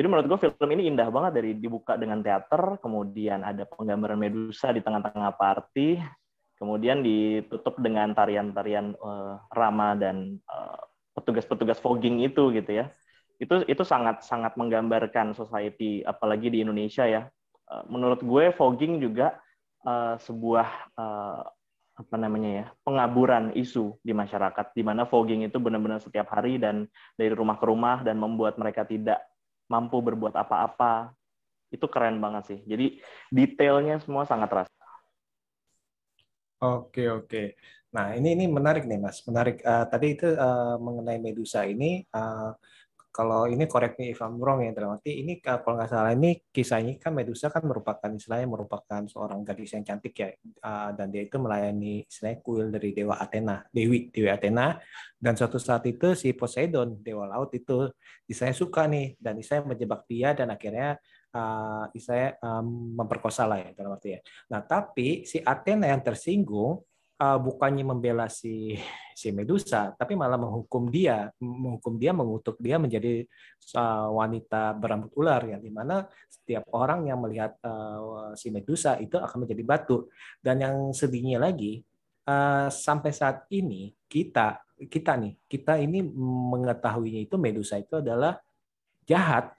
menurut gue film ini indah banget, dari dibuka dengan teater, kemudian ada penggambaran Medusa di tengah-tengah party, kemudian ditutup dengan tarian-tarian Rama dan petugas-petugas fogging itu gitu ya. Itu sangat menggambarkan society, apalagi di Indonesia ya. Menurut gue fogging juga sebuah pengaburan isu di masyarakat, di mana fogging itu benar-benar setiap hari dan dari rumah ke rumah, dan membuat mereka tidak mampu berbuat apa-apa. Itu keren banget sih. Jadi detailnya semua sangat terasa. Oke. Nah, ini menarik nih, Mas. Menarik. Tadi itu mengenai Medusa ini, kalau ini correct me if I'm wrong ya, dalam arti ini kalau nggak salah ini kisahnya kan Medusa kan merupakan seorang gadis yang cantik ya, dan dia itu melayani istilahnya kuil dari dewa Athena, Dewi Athena, dan suatu saat itu si Poseidon, dewa laut itu istilahnya suka nih, dan istilahnya menjebak dia, dan akhirnya istilahnya memperkosa lah ya, dalam arti ya. Nah, tapi si Athena yang tersinggung bukannya membela si Medusa, tapi malah menghukum dia, mengutuk dia menjadi wanita berambut ular, yang dimana setiap orang yang melihat si Medusa itu akan menjadi batu. Dan yang sedihnya lagi, sampai saat ini kita ini mengetahuinya itu Medusa itu adalah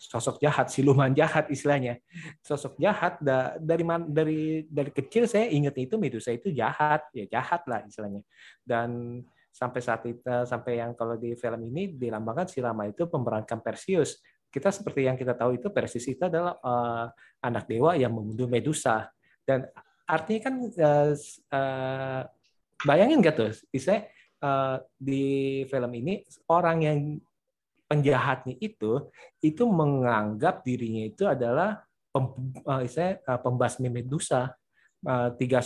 sosok jahat, siluman jahat istilahnya. Sosok jahat dari kecil saya ingat itu Medusa itu jahat, ya jahat lah istilahnya. Dan sampai saat itu, sampai yang kalau di film ini dilambangkan si Rama itu memerankan Perseus. Kita seperti yang kita tahu itu Perseus itu adalah anak dewa yang membunuh Medusa. Dan artinya kan bayangin nggak tuh, istilahnya di film ini orang yang penjahatnya itu menganggap dirinya itu adalah pembasmi Medusa. Tiga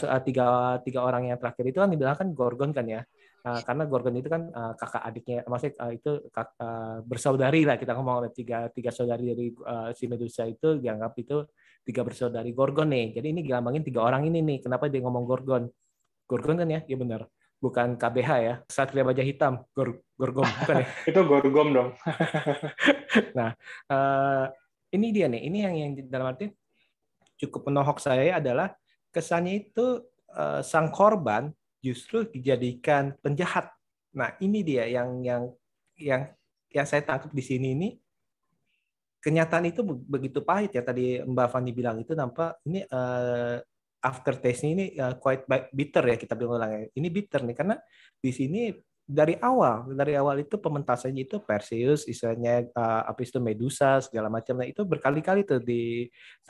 orang yang terakhir itu kan dibilang kan Gorgon kan ya, karena Gorgon itu kan kakak adiknya, maksudnya itu bersaudari lah, kita ngomong tiga saudari dari si Medusa itu dianggap itu tiga bersaudari Gorgon nih. Jadi ini dilambangin tiga orang ini nih. Kenapa dia ngomong Gorgon? Gorgon kan ya, ya benar. Bukan KBH ya, Satria Baja Hitam, Gorgom bukan ya? Itu Gorgom dong. Nah, ini dia nih, ini yang dalam arti cukup menohok saya adalah kesannya itu sang korban justru dijadikan penjahat. Nah, ini dia yang saya tangkap di sini ini. Kenyataan itu begitu pahit ya, tadi Mbak Fani bilang itu nampak ini aftertaste-nya ini quite bitter ya, kita bilang ya. Ini bitter nih karena di sini dari awal itu pementasannya itu Perseus, istilahnya apa itu Medusa segala macam. Nah, itu berkali-kali tuh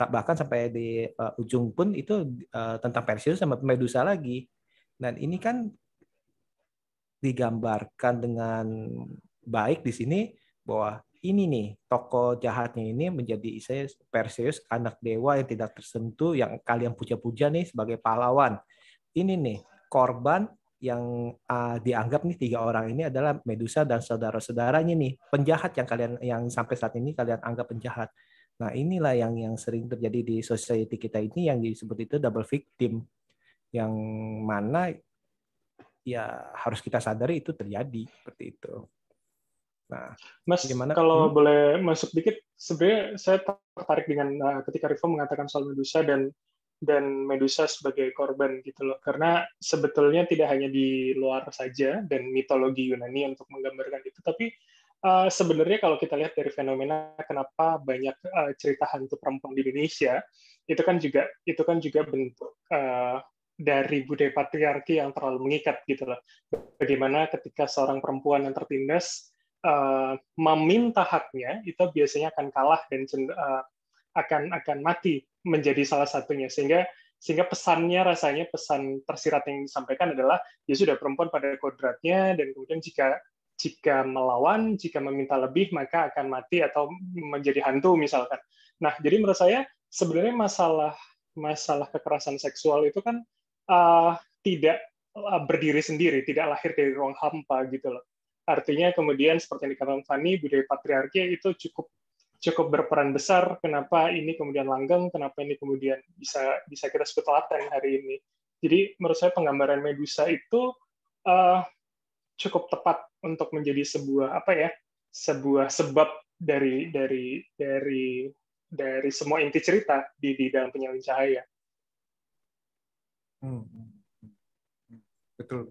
bahkan sampai di ujung pun itu tentang Perseus sama Medusa lagi. Dan ini kan digambarkan dengan baik di sini bahwa ini nih tokoh jahatnya ini menjadi Perseus, anak dewa yang tidak tersentuh, yang kalian puja-puja nih sebagai pahlawan. Ini nih korban yang dianggap nih tiga orang ini adalah Medusa dan saudara-saudaranya nih, penjahat yang sampai saat ini kalian anggap penjahat. Nah, inilah yang sering terjadi di society kita ini yang disebut itu double victim, yang mana ya harus kita sadari itu terjadi seperti itu. Nah, Mas, gimana? Kalau boleh masuk dikit, sebenarnya saya tertarik dengan ketika Rivo mengatakan soal Medusa dan Medusa sebagai korban gitu loh. Karena sebetulnya tidak hanya di luar saja dan mitologi Yunani untuk menggambarkan itu, tapi sebenarnya kalau kita lihat dari fenomena kenapa banyak cerita hantu perempuan di Indonesia, itu kan juga bentuk dari budaya patriarki yang terlalu mengikat gitu loh. Bagaimana ketika seorang perempuan yang tertindas meminta haknya, itu biasanya akan kalah dan akan mati menjadi salah satunya, sehingga pesannya rasanya pesan tersirat yang disampaikan adalah ya sudah, perempuan pada kodratnya, dan kemudian jika melawan, jika meminta lebih, maka akan mati atau menjadi hantu misalkan. Nah, jadi menurut saya sebenarnya masalah kekerasan seksual itu kan tidak berdiri sendiri, tidak lahir dari ruang hampa gitu loh. Artinya kemudian seperti yang dikatakan Fani, budaya patriarki itu cukup berperan besar. Kenapa ini kemudian langgeng? Kenapa ini kemudian bisa kita sebut telaten hari ini? Jadi menurut saya penggambaran Medusa itu cukup tepat untuk menjadi sebuah sebab dari semua inti cerita di dalam Penyalin Cahaya. Betul.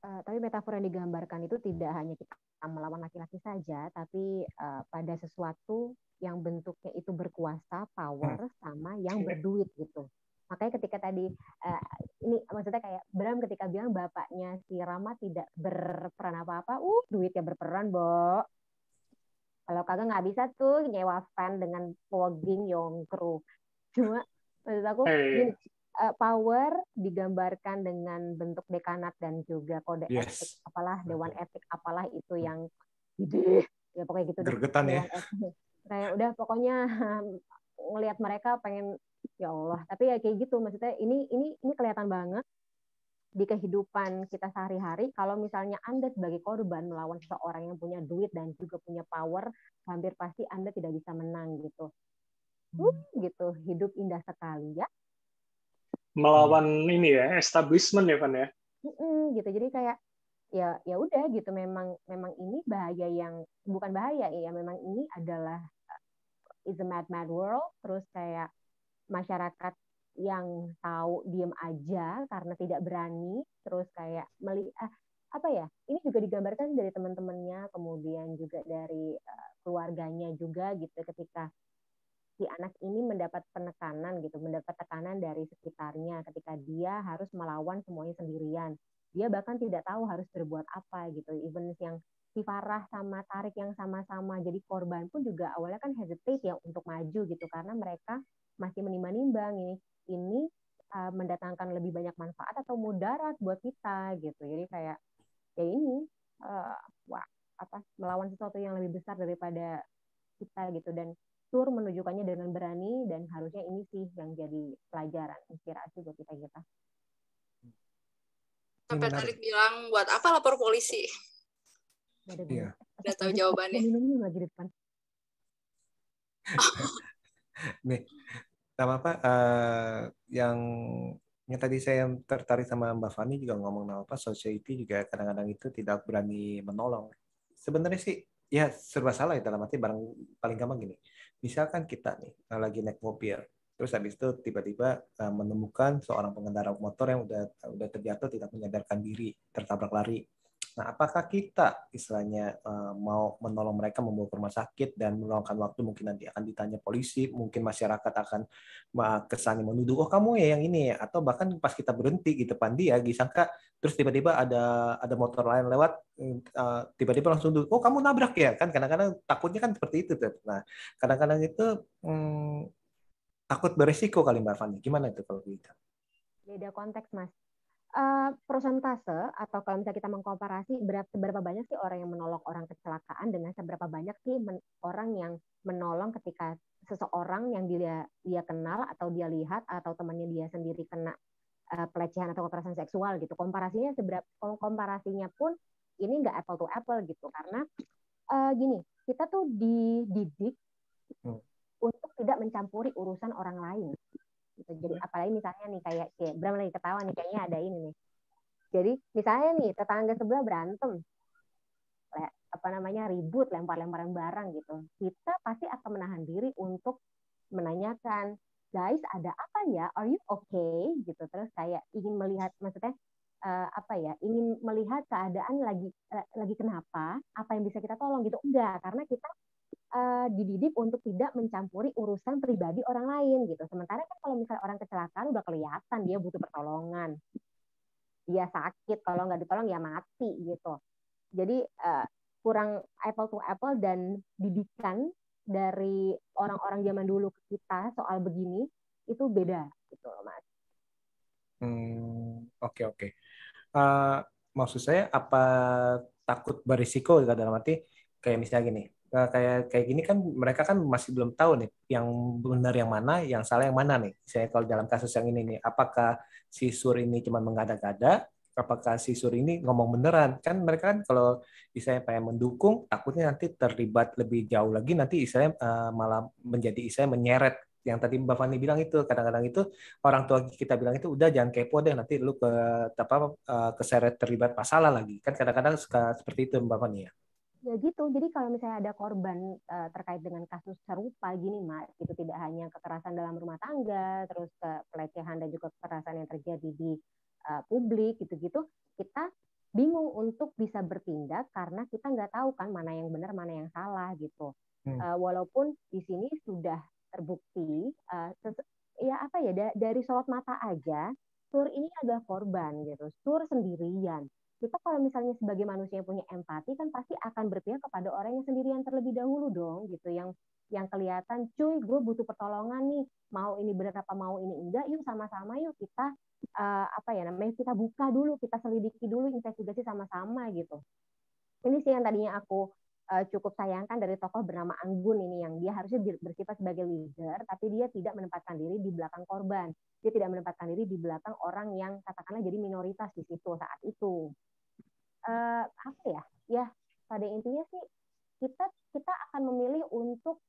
Tapi metafora yang digambarkan itu tidak hanya kita melawan laki-laki saja, tapi pada sesuatu yang bentuknya itu berkuasa, power, sama yang berduit gitu. Makanya ketika tadi, ini maksudnya kayak Bram ketika bilang bapaknya si Rama tidak berperan apa-apa, duitnya berperan, Bo. Kalau kagak nggak bisa tuh nyewa fan dengan fogging Yongkru. Cuma maksud aku, gini, power digambarkan dengan bentuk dekanat dan juga kode etik, apalah dewan etik, apalah itu yang gede, ya pokoknya gitu. Gergetan ya. Kayak udah pokoknya ngelihat mereka pengen ya Allah. Tapi ya kayak gitu, maksudnya ini kelihatan banget di kehidupan kita sehari-hari. Kalau misalnya Anda sebagai korban melawan seseorang yang punya duit dan juga punya power, hampir pasti Anda tidak bisa menang gitu. Gitu, hidup indah sekali ya. Melawan ini ya, establishment ya, Van ya. Gitu. Jadi kayak ya udah gitu, memang ini bahaya yang bukan bahaya ya, memang ini adalah is a mad world. Terus kayak masyarakat yang tahu diem aja karena tidak berani, terus kayak ini juga digambarkan dari teman-temannya, kemudian juga dari keluarganya juga gitu ketika si anak ini mendapat penekanan gitu, mendapat tekanan dari sekitarnya ketika dia harus melawan semuanya sendirian. Dia bahkan tidak tahu harus berbuat apa gitu. Even yang si Farah sama Tarik yang sama-sama jadi korban pun juga awalnya kan hesitate ya untuk maju gitu karena mereka masih menimbang-nimbang ini mendatangkan lebih banyak manfaat atau mudarat buat kita gitu. Jadi kayak ya ini melawan sesuatu yang lebih besar daripada kita gitu, dan Sur menunjukkannya dengan berani, dan harusnya ini sih yang jadi pelajaran inspirasi buat kita. Sampai Tarik bilang buat apa lapor polisi? Iya. Udah tahu jawabannya. Minumnya lagi di depan. Nih, apa yang tadi saya tertarik sama Mbak Fani juga ngomong apa society juga kadang-kadang itu tidak berani menolong. Sebenarnya sih ya serba salah ya, dalam arti paling gampang gini. Misalkan kita nih lagi naik mobil, terus habis itu tiba-tiba menemukan seorang pengendara motor yang udah terjatuh tidak menyadarkan diri, tertabrak lari. Nah, apakah kita istilahnya mau menolong mereka membawa ke rumah sakit dan meluangkan waktu, mungkin nanti akan ditanya polisi, mungkin masyarakat akan kesannya menuduh, oh kamu ya yang ini ya, atau bahkan pas kita berhenti di depan dia, disangka terus tiba-tiba ada motor lain lewat, tiba-tiba langsung oh kamu nabrak ya, kan kadang-kadang takutnya kan seperti itu. Nah, kadang-kadang itu takut beresiko kali Mbak Fani, gimana itu kalau gitu? Beda konteks Mas. Persentase atau kalau misalnya kita mengkomparasi seberapa banyak sih orang yang menolong orang kecelakaan dengan seberapa banyak sih orang yang menolong ketika seseorang yang dia kenal atau dia lihat atau temannya dia sendiri kena pelecehan atau kekerasan seksual gitu. Komparasinya pun ini nggak apple to apple gitu, karena gini, kita tuh dididik untuk tidak mencampuri urusan orang lain. Gitu. Jadi apalagi misalnya nih kayak Bram lagi ketawa nih, kayaknya ada ini nih. Jadi misalnya nih tetangga sebelah berantem, ribut, lempar-lemparan barang gitu. Kita pasti akan menahan diri untuk menanyakan, guys ada apa ya? Are you okay? Gitu. Terus kayak ingin melihat, maksudnya ingin melihat keadaan lagi kenapa? Apa yang bisa kita tolong gitu? Enggak, karena kita dididik untuk tidak mencampuri urusan pribadi orang lain gitu. Sementara kan kalau misalnya orang kecelakaan udah kelihatan dia butuh pertolongan, dia sakit, kalau nggak ditolong ya mati gitu. Jadi kurang apple to apple, dan didikan dari orang-orang zaman dulu ke kita soal begini itu beda gitu loh Mas. Oke. Maksud saya apa takut berisiko dalam arti kayak misalnya gini. Kayak gini kan mereka kan masih belum tahu nih yang benar yang mana, yang salah yang mana nih. Saya kalau dalam kasus yang ini nih, apakah si Sur ini cuma mengada-gada, apakah si Sur ini ngomong beneran? Kan mereka kan kalau misalnya pengen mendukung, takutnya nanti terlibat lebih jauh lagi, nanti istilahnya malah menjadi istilahnya menyeret. Yang tadi Mbak Fani bilang itu, kadang-kadang itu orang tua kita bilang itu udah jangan kepo deh, nanti lu keseret terlibat masalah lagi. Kan kadang-kadang suka seperti itu Mbak Fani ya. Ya gitu, jadi kalau misalnya ada korban terkait dengan kasus serupa gini Mas, itu tidak hanya kekerasan dalam rumah tangga, terus pelecehan dan juga kekerasan yang terjadi di publik gitu-gitu, kita bingung untuk bisa bertindak karena kita nggak tahu kan mana yang benar, mana yang salah gitu. Walaupun di sini sudah terbukti, dari sorot mata aja, Sur ini adalah korban gitu, Sur sendirian. Kita kalau misalnya sebagai manusia yang punya empati kan pasti akan berpihak kepada orang yang sendirian terlebih dahulu dong gitu, yang kelihatan cuy gue butuh pertolongan nih, mau ini benar apa mau ini enggak, yuk sama-sama yuk kita kita buka dulu, kita selidiki dulu, investigasi sama-sama gitu. Ini sih yang tadinya aku cukup sayangkan dari tokoh bernama Anggun ini, yang dia harusnya bersifat sebagai leader tapi dia tidak menempatkan diri di belakang korban, dia tidak menempatkan diri di belakang orang yang katakanlah jadi minoritas di situ saat itu. Pada intinya sih kita akan memilih untuk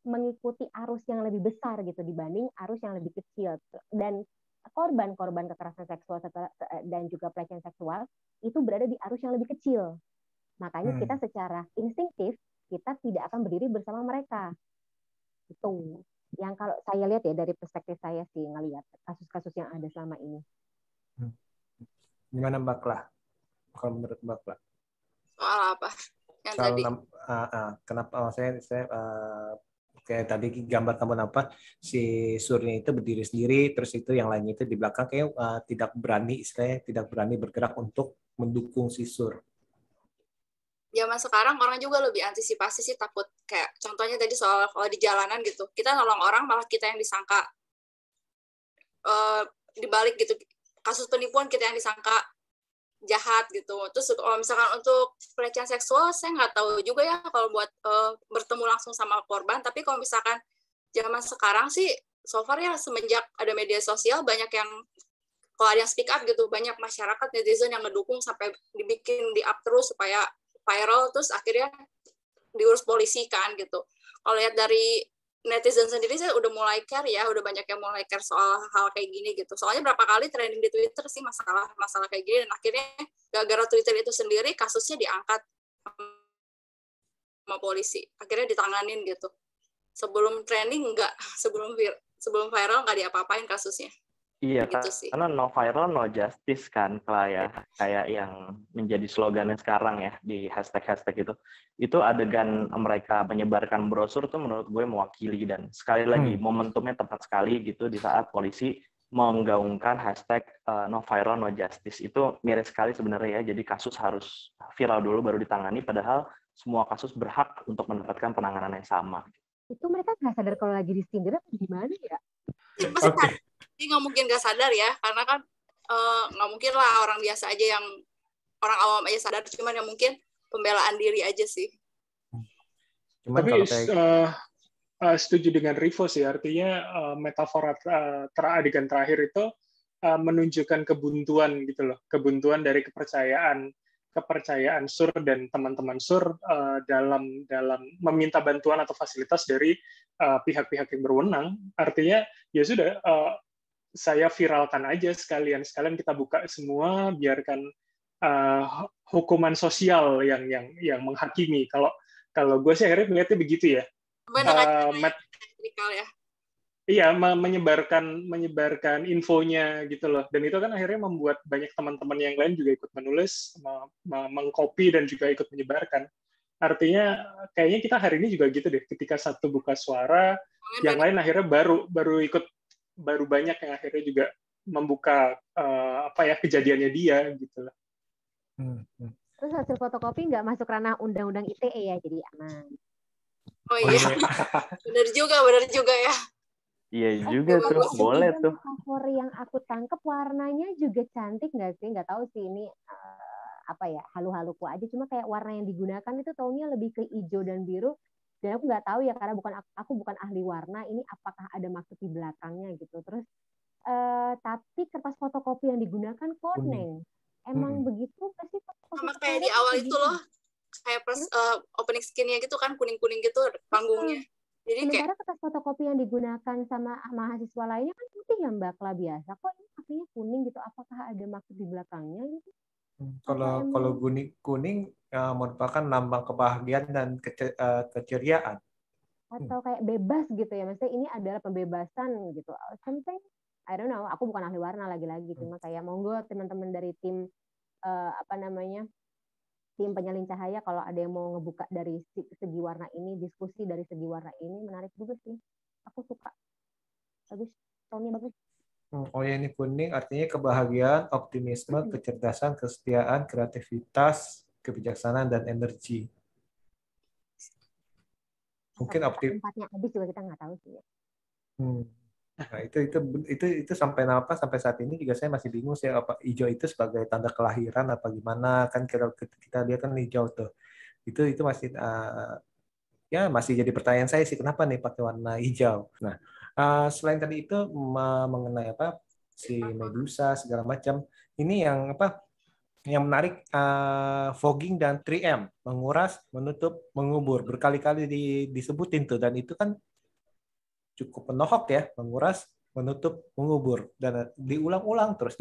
mengikuti arus yang lebih besar gitu dibanding arus yang lebih kecil, dan korban kekerasan seksual dan juga pelecehan seksual itu berada di arus yang lebih kecil. Makanya kita secara instinktif kita tidak akan berdiri bersama mereka. Itu yang kalau saya lihat ya, dari perspektif saya sih ngelihat kasus-kasus yang ada selama ini. Gimana Mbak Kla? Kalau menurut Mbak Kla? Soal apa? yang Kalau tadi. kenapa saya kayak tadi gambar kamu apa si surnya itu berdiri sendiri, terus itu yang lainnya itu di belakang kayak tidak berani, istilahnya tidak berani bergerak untuk mendukung si sur. Zaman sekarang orang juga lebih antisipasi sih, takut kayak contohnya tadi soal kalau di jalanan gitu, kita nolong orang malah kita yang disangka dibalik gitu, kasus penipuan kita yang disangka jahat gitu. Terus kalau misalkan untuk pelecehan seksual saya nggak tahu juga ya kalau buat bertemu langsung sama korban, tapi kalau misalkan zaman sekarang sih so far ya semenjak ada media sosial banyak yang kalau ada yang speak up gitu, banyak masyarakat netizen yang ngedukung sampai dibikin di up terus supaya viral, terus akhirnya diurus polisi kan gitu. Kalau lihat dari netizen sendiri saya udah mulai care ya, udah banyak yang mulai care soal hal kayak gini gitu. Soalnya berapa kali trending di Twitter sih masalah kayak gini, dan akhirnya gara-gara Twitter itu sendiri kasusnya diangkat sama polisi, akhirnya ditanganin gitu. Sebelum trending enggak, sebelum viral nggak diapa-apain kasusnya. Iya, gitu sih. karena no viral, no justice kan, kayak yang menjadi slogannya sekarang ya di hashtag itu. Itu adegan mereka menyebarkan brosur tuh menurut gue mewakili, dan sekali lagi momentumnya tepat sekali gitu di saat polisi menggaungkan hashtag no viral, no justice. Itu miris sekali sebenarnya ya, jadi kasus harus viral dulu baru ditangani, padahal semua kasus berhak untuk mendapatkan penanganan yang sama. Itu mereka nggak sadar kalau lagi disindir atau gimana ya? Oke. Jadi nggak mungkin nggak sadar ya, karena kan nggak mungkin lah orang biasa aja yang orang awam aja sadar, cuman yang mungkin pembelaan diri aja sih. Cuman tapi setuju dengan Rivo sih, artinya metafora adegan terakhir itu menunjukkan kebuntuan gitu loh, kebuntuan dari kepercayaan Sur dan teman-teman Sur dalam meminta bantuan atau fasilitas dari pihak-pihak yang berwenang. Artinya ya sudah, saya viralkan aja sekalian kita buka semua, biarkan hukuman sosial yang menghakimi. Kalau gue sih akhirnya melihatnya begitu ya. Ya. Iya, menyebarkan infonya gitu loh. Dan itu kan akhirnya membuat banyak teman-teman yang lain juga ikut menulis, mengcopy dan juga ikut menyebarkan. Artinya kayaknya kita hari ini juga gitu deh. Ketika satu buka suara, yang lain akhirnya baru banyak yang akhirnya juga membuka kejadiannya dia gitu loh. Terus hasil fotokopi nggak masuk ranah undang-undang ITE ya, jadi aman. Oh iya, benar juga ya. Iya juga tuh, boleh tuh. Cover yang aku tangkep warnanya juga cantik nggak sih? Nggak tahu sih ini halu-haluku aja. Cuma kayak warna yang digunakan itu taunya lebih ke hijau dan biru. Dan aku nggak tahu ya, karena aku bukan ahli warna. Ini apakah ada maksud di belakangnya gitu. Terus tapi kertas fotokopi yang digunakan kuning. Emang begitu pasti? Sama kayak di awal itu loh, kayak pas opening skin-nya gitu kan, kuning-kuning gitu panggungnya. Jadi sementara kertas fotokopi yang digunakan sama mahasiswa lainnya kan putih ya, Mbak Kla, biasa. Kok ini akhirnya kuning gitu? Apakah ada maksud di belakangnya gitu? Kalau kuning merupakan lambang kebahagiaan dan keceriaan. Atau kayak bebas gitu ya, maksudnya ini adalah pembebasan gitu. Something, I don't know. Aku bukan ahli warna lagi-lagi, cuma kayak monggo teman-teman dari tim tim penyalin cahaya, kalau ada yang mau ngebuka dari segi warna ini, diskusi dari segi warna ini, menarik juga sih. Aku suka. Bagus, tahunnya bagus. Oh ya, ini kuning artinya kebahagiaan, optimisme, kecerdasan, kesetiaan, kreativitas, kebijaksanaan, dan energi. Mungkin tempatnya habis juga kita nggak tahu sih. Nah, itu sampai saat ini juga saya masih bingung sih, apa hijau itu sebagai tanda kelahiran apa gimana, kan kita lihat kan hijau tuh. Itu masih masih jadi pertanyaan saya sih, kenapa nih pakai warna hijau. Nah, selain tadi itu mengenai si Medusa segala macam, ini yang menarik, fogging dan 3M, menguras, menutup, mengubur, berkali-kali disebutin tuh, dan itu kan cukup menohok ya, menguras, menutup, mengubur, dan diulang-ulang terus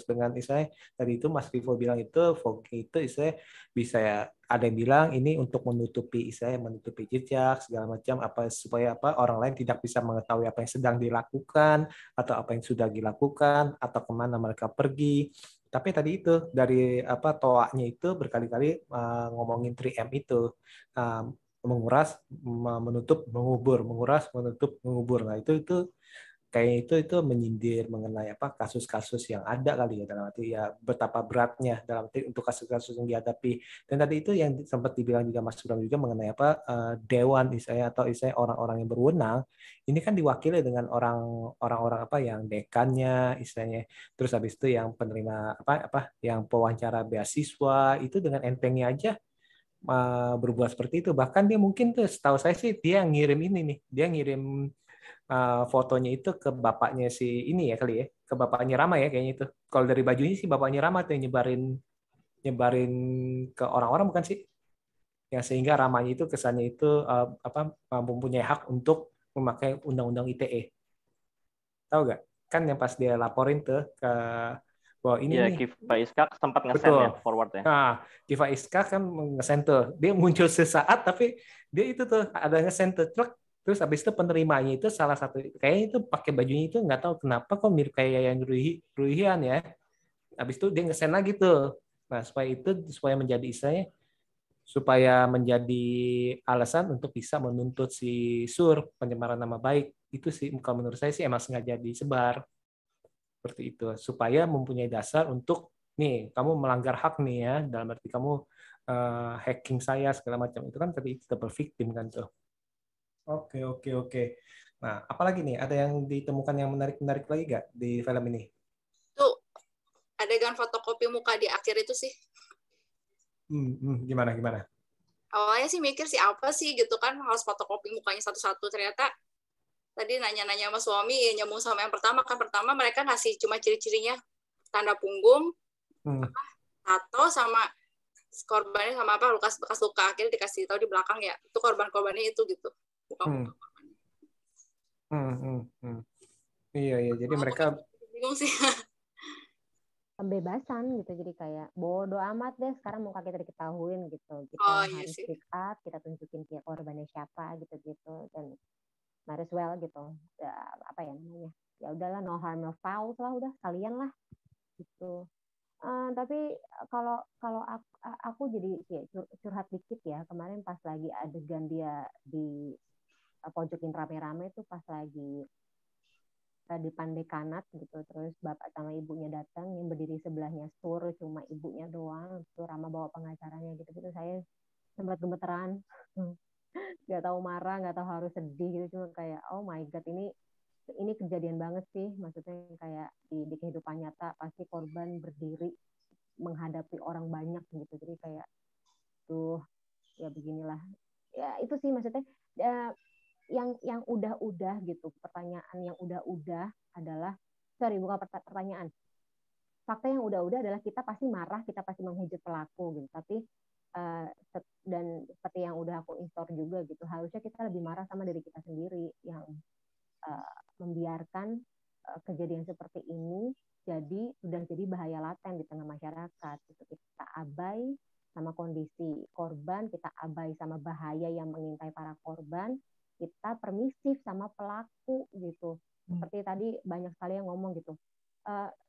dengan istilahnya tadi itu Mas Rivo bilang itu fogging itu istilahnya bisa ya, ada yang bilang ini untuk menutupi jejak segala macam, supaya orang lain tidak bisa mengetahui apa yang sedang dilakukan atau apa yang sudah dilakukan atau kemana mereka pergi. Tapi tadi itu dari toanya itu berkali-kali ngomongin 3M itu, menguras, menutup, mengubur, menguras, menutup, mengubur. Nah itu kayak itu menyindir mengenai kasus-kasus yang ada kali ya, dalam arti ya betapa beratnya dalam arti untuk kasus-kasus yang dihadapi. Dan tadi itu yang sempat dibilang juga Mas Bram juga mengenai dewan istilahnya, atau istilahnya orang-orang yang berwenang ini kan diwakili dengan orang-orang yang dekannya istilahnya, terus habis itu yang penerima yang pewawancara beasiswa itu dengan entengnya aja berbuat seperti itu. Bahkan dia mungkin tuh setahu saya sih dia ngirim ini nih, dia ngirim fotonya itu ke bapaknya si ini ya kali ya, ke bapaknya Rama ya kayaknya itu. Kalau dari bajunya sih bapaknya Rama tuh yang nyebarin ke orang-orang bukan sih? Ya sehingga Ramanya itu kesannya itu mempunyai hak untuk memakai undang-undang ITE. Tahu nggak? Kan yang pas dia laporin tuh ke bahwa ini ya, nih. Kiva Iskak sempat nge-send ya forward ya. Nah, Kiva Iskak kan nge-send tuh. Dia muncul sesaat tapi dia itu tuh ada nge-send tuh. Terus habis itu penerimanya itu salah satu, kayaknya itu pakai bajunya itu nggak tahu kenapa kok mirip kayak yang Ruhian ya. Habis itu dia nge-send lagi tuh. Nah supaya menjadi istilahnya, supaya menjadi alasan untuk bisa menuntut si Sur pencemaran nama baik. Itu sih kalau menurut saya sih emang sengaja disebar seperti itu supaya mempunyai dasar untuk nih kamu melanggar hak nih ya, dalam arti kamu hacking saya segala macam. Itu kan tadi double victim kan tuh. Oke. Nah, apalagi nih? Ada yang ditemukan yang menarik lagi nggak di film ini? Tuh, adegan fotokopi muka di akhir itu sih. Gimana? Awalnya sih mikir sih apa sih gitu kan, harus fotokopi mukanya satu-satu. Ternyata tadi nanya-nanya sama suami, ya nyambung sama yang pertama. Kan pertama mereka ngasih cuma ciri-cirinya, tanda punggung, tato sama korbannya sama bekas luka. Akhirnya dikasih tahu di belakang ya, itu korban-korbannya itu gitu. Iya, jadi mereka bingung sih. Pembebasan gitu, jadi kayak bodo amat deh sekarang muka kita diketahuin gitu, kita harus speak up, kita tunjukin korbannya siapa gitu, dan might as well gitu, ya, apa ya namanya, ya udahlah, no harm no foul lah, udah kalian lah gitu. Tapi kalau aku jadi ya, curhat dikit ya, kemarin pas lagi adegan dia di pojokin rame-rame tuh, pas lagi di pandai kanat gitu, terus bapak sama ibunya datang, yang berdiri sebelahnya Sur cuma ibunya doang, tuh Rama bawa pengacaranya gitu, saya sempat gemeteran, nggak tahu marah, nggak tahu harus sedih gitu, cuma kayak oh my god, ini kejadian banget sih, maksudnya kayak di kehidupan nyata pasti korban berdiri menghadapi orang banyak gitu, jadi kayak tuh ya beginilah ya, itu sih maksudnya yang udah gitu, pertanyaan yang udah adalah, bukan pertanyaan, fakta yang udah adalah kita pasti marah, kita pasti menghujat pelaku gitu, tapi dan seperti yang udah aku install juga gitu, harusnya kita lebih marah sama diri kita sendiri yang membiarkan kejadian seperti ini sudah jadi bahaya laten di tengah masyarakat gitu. Kita abai sama kondisi korban, kita abai sama bahaya yang mengintai para korban, kita permisif sama pelaku gitu. Seperti tadi banyak sekali yang ngomong gitu,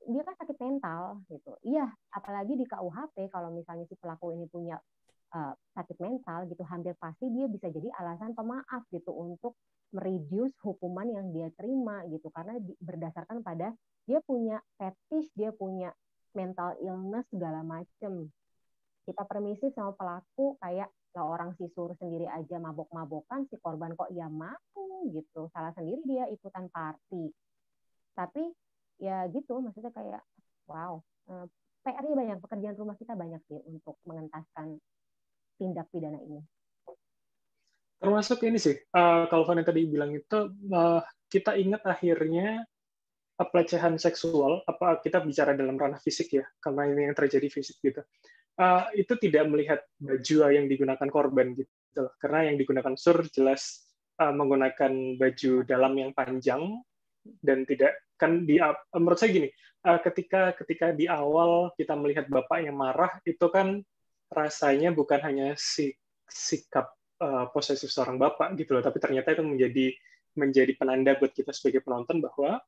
dia kan sakit mental gitu. Iya, apalagi di KUHP kalau misalnya si pelaku ini punya sakit mental gitu, hampir pasti dia bisa jadi alasan pemaaf gitu untuk mereduce hukuman yang dia terima gitu, karena berdasarkan pada dia punya fetish, dia punya mental illness segala macem. Kita permisif sama pelaku, kayak orang si Sur sendiri aja mabok-mabokan, si korban kok ya mau gitu, salah sendiri dia ikutan party. Tapi ya gitu, maksudnya kayak wow, PR-nya banyak, pekerjaan rumah kita banyak sih untuk mengentaskan tindak pidana ini. Termasuk ini sih, kalau Fanny tadi bilang itu, kita ingat akhirnya pelecehan seksual, apa kita bicara dalam ranah fisik ya, karena ini yang terjadi fisik gitu. Itu tidak melihat baju yang digunakan korban gitu, karena yang digunakan Sur jelas menggunakan baju dalam yang panjang, dan tidak kan menurut saya gini, ketika di awal kita melihat bapak yang marah, itu kan rasanya bukan hanya sikap posesif seorang bapak gitu loh, tapi ternyata itu menjadi penanda buat kita sebagai penonton bahwa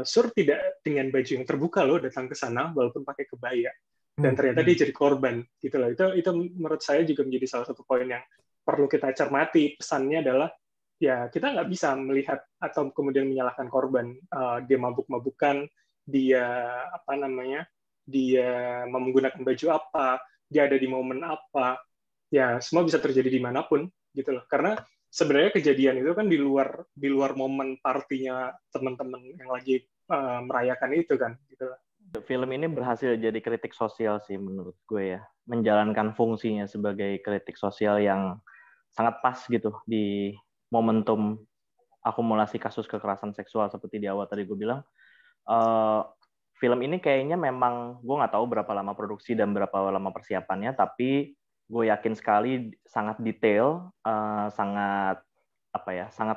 Sur tidak dengan baju yang terbuka loh datang ke sana walaupun pakai kebaya, dan ternyata dia jadi korban gitu loh. Itu menurut saya juga menjadi salah satu poin yang perlu kita cermati. Pesannya adalah ya kita nggak bisa melihat atau kemudian menyalahkan korban. Dia mabuk-mabukan, dia apa namanya, dia menggunakan baju apa, dia ada di momen apa, ya semua bisa terjadi dimanapun gitu loh. Karena sebenarnya kejadian itu kan di luar momen partinya teman-teman yang lagi merayakan itu kan gitu loh. Film ini berhasil jadi kritik sosial sih menurut gue ya, menjalankan fungsinya sebagai kritik sosial yang sangat pas gitu di momentum akumulasi kasus kekerasan seksual seperti di awal tadi gue bilang. Film ini kayaknya memang gue nggak tahu berapa lama produksi dan berapa lama persiapannya, tapi gue yakin sekali sangat detail, sangat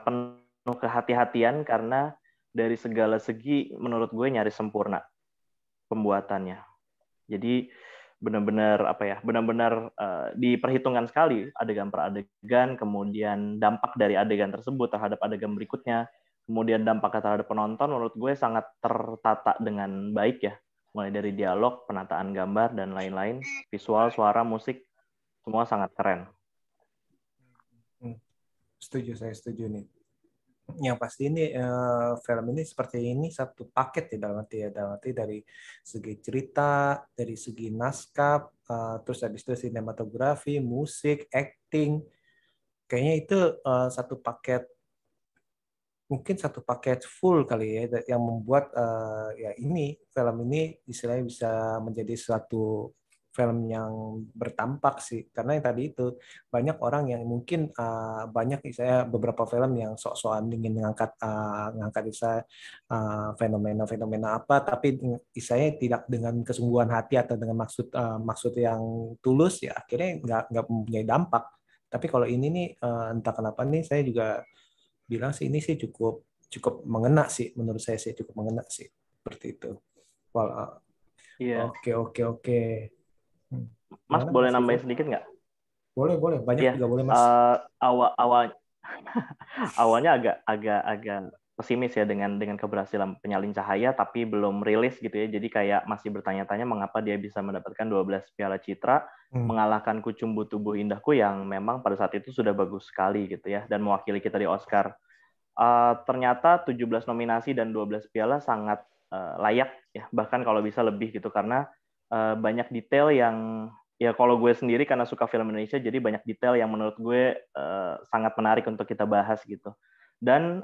penuh kehati-hatian karena dari segala segi menurut gue nyaris sempurna pembuatannya. Jadi benar-benar diperhitungkan sekali adegan per adegan, kemudian dampak dari adegan tersebut terhadap adegan berikutnya, kemudian dampak terhadap penonton menurut gue sangat tertata dengan baik ya, mulai dari dialog, penataan gambar dan lain-lain, visual, suara, musik, semua sangat keren. Saya setuju nih. Yang pasti ini film ini seperti ini satu paket ya, dalam arti dari segi cerita, dari segi naskah, terus habis itu sinematografi, musik, acting, kayaknya itu satu paket, mungkin satu paket full kali ya, yang membuat ya ini film ini istilahnya bisa menjadi suatu film yang bertampak sih. Karena yang tadi itu banyak orang yang mungkin banyak saya beberapa film yang sok-sokan ingin ngangkat fenomena-fenomena apa, tapi saya tidak dengan kesungguhan hati atau dengan maksud yang tulus, ya akhirnya nggak mempunyai dampak. Tapi kalau ini nih entah kenapa nih saya juga bilang sih ini sih cukup mengena sih, menurut saya sih cukup mengena sih seperti itu. Oke. Mas boleh nambahin sedikit nggak? Boleh, banyak juga boleh Mas. Awalnya agak pesimis ya dengan keberhasilan Penyalin Cahaya, tapi belum rilis gitu ya. Jadi kayak masih bertanya-tanya mengapa dia bisa mendapatkan 12 Piala Citra, mengalahkan Kucumbu Tubuh Indahku yang memang pada saat itu sudah bagus sekali gitu ya, dan mewakili kita di Oscar. Ternyata 17 nominasi dan 12 piala sangat layak ya, bahkan kalau bisa lebih gitu, karena banyak detail yang ya kalau gue sendiri karena suka film Indonesia, jadi banyak detail yang menurut gue sangat menarik untuk kita bahas gitu. Dan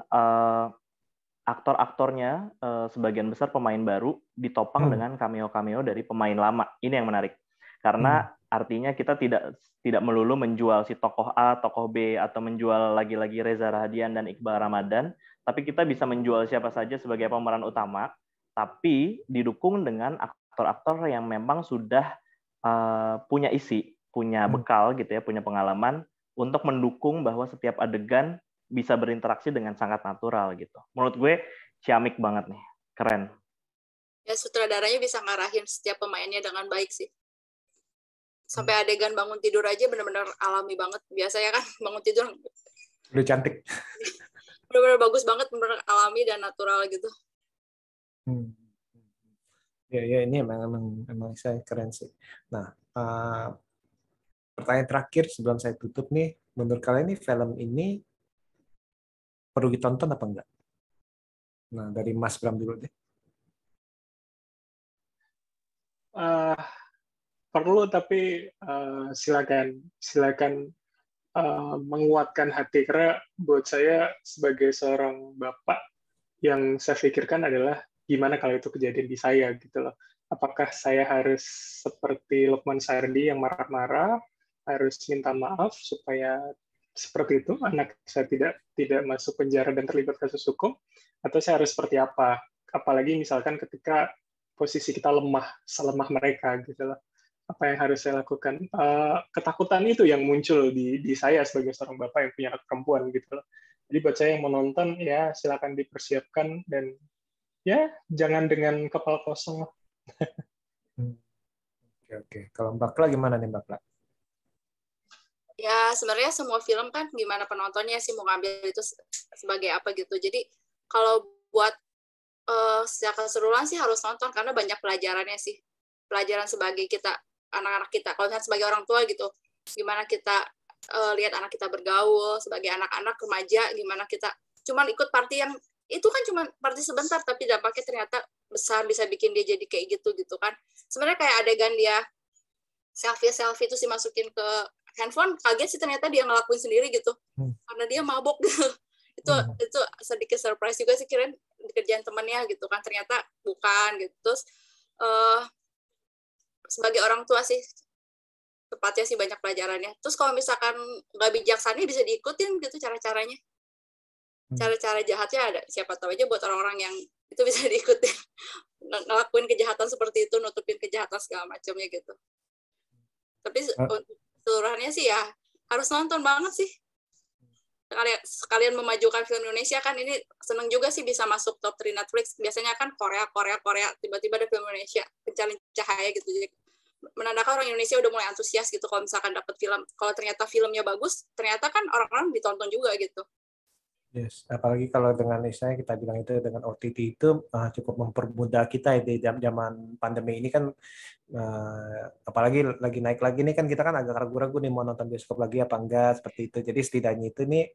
aktor-aktornya sebagian besar pemain baru ditopang dengan cameo-cameo dari pemain lama. Ini yang menarik. Karena artinya kita tidak melulu menjual si tokoh A, tokoh B, atau menjual lagi-lagi Reza Rahadian dan Iqbal Ramadan, tapi kita bisa menjual siapa saja sebagai pemeran utama, tapi didukung dengan aktor-aktor yang memang sudah punya isi, punya bekal gitu ya, punya pengalaman untuk mendukung bahwa setiap adegan bisa berinteraksi dengan sangat natural gitu. Menurut gue ciamik banget nih, keren. Ya sutradaranya bisa ngarahin setiap pemainnya dengan baik sih. Sampai adegan bangun tidur aja benar-benar alami banget. Biasanya kan bangun tidur udah cantik. Benar-benar bagus banget, benar-benar alami dan natural gitu. Ya ini memang saya keren sih. Nah, pertanyaan terakhir sebelum saya tutup nih, menurut kalian nih film ini perlu ditonton apa enggak? Nah, dari Mas Bram dulu deh. Perlu, tapi silakan menguatkan hati, karena buat saya sebagai seorang bapak yang saya pikirkan adalah gimana kalau itu kejadian di saya gitu loh. Apakah saya harus seperti Lukman Sardi yang marah-marah, harus minta maaf supaya seperti itu anak saya tidak masuk penjara dan terlibat kasus hukum, atau saya harus seperti apa? Apalagi misalkan ketika posisi kita selemah mereka gitu loh. Apa yang harus saya lakukan? Ketakutan itu yang muncul di saya sebagai seorang bapak yang punya anak perempuan gitu loh. Jadi buat saya yang menonton, ya silakan dipersiapkan dan ya jangan dengan kepala kosong. Oke. Kalau Mbak Kla gimana nih Mbak Kla? Ya sebenarnya semua film kan gimana penontonnya sih mau ngambil itu sebagai apa gitu. Jadi kalau buat secara keseluruhan sih harus nonton karena banyak pelajarannya sih. Pelajaran sebagai kita, anak-anak kita. Kalau misalnya sebagai orang tua gitu, gimana kita lihat anak kita bergaul, sebagai anak-anak remaja, gimana kita cuman ikut party yang itu kan cuma party sebentar, tapi dampaknya ternyata besar, bisa bikin dia jadi kayak gitu kan. Sebenarnya kayak adegan dia selfie itu sih masukin ke handphone, kaget sih ternyata dia ngelakuin sendiri gitu, karena dia mabok gitu. Itu sedikit surprise juga sih, kirain dikerjain temannya gitu kan, ternyata bukan gitu. Terus sebagai orang tua sih tepatnya sih banyak pelajarannya. Terus kalau misalkan nggak bijaksana bisa diikutin gitu cara-caranya. Cara-cara jahatnya ada, siapa tahu aja buat orang-orang yang itu bisa diikutin, ngelakuin kejahatan seperti itu, nutupin kejahatan segala macamnya gitu. Tapi untuk keseluruhannya sih ya harus nonton banget sih. Sekalian memajukan film Indonesia kan, ini seneng juga sih bisa masuk top 3 Netflix. Biasanya kan Korea, tiba-tiba ada film Indonesia, Pencarian Cahaya gitu. Jadi menandakan orang Indonesia udah mulai antusias gitu kalau misalkan dapat film. Kalau ternyata filmnya bagus, ternyata kan orang-orang ditonton juga gitu. Yes, apalagi kalau dengan misalnya kita bilang itu dengan OTT itu cukup mempermudah kita ya, di zaman pandemi ini kan, apalagi lagi naik lagi nih kan, kita kan agak ragu-ragu nih mau nonton bioskop lagi apa enggak, seperti itu. Jadi setidaknya itu nih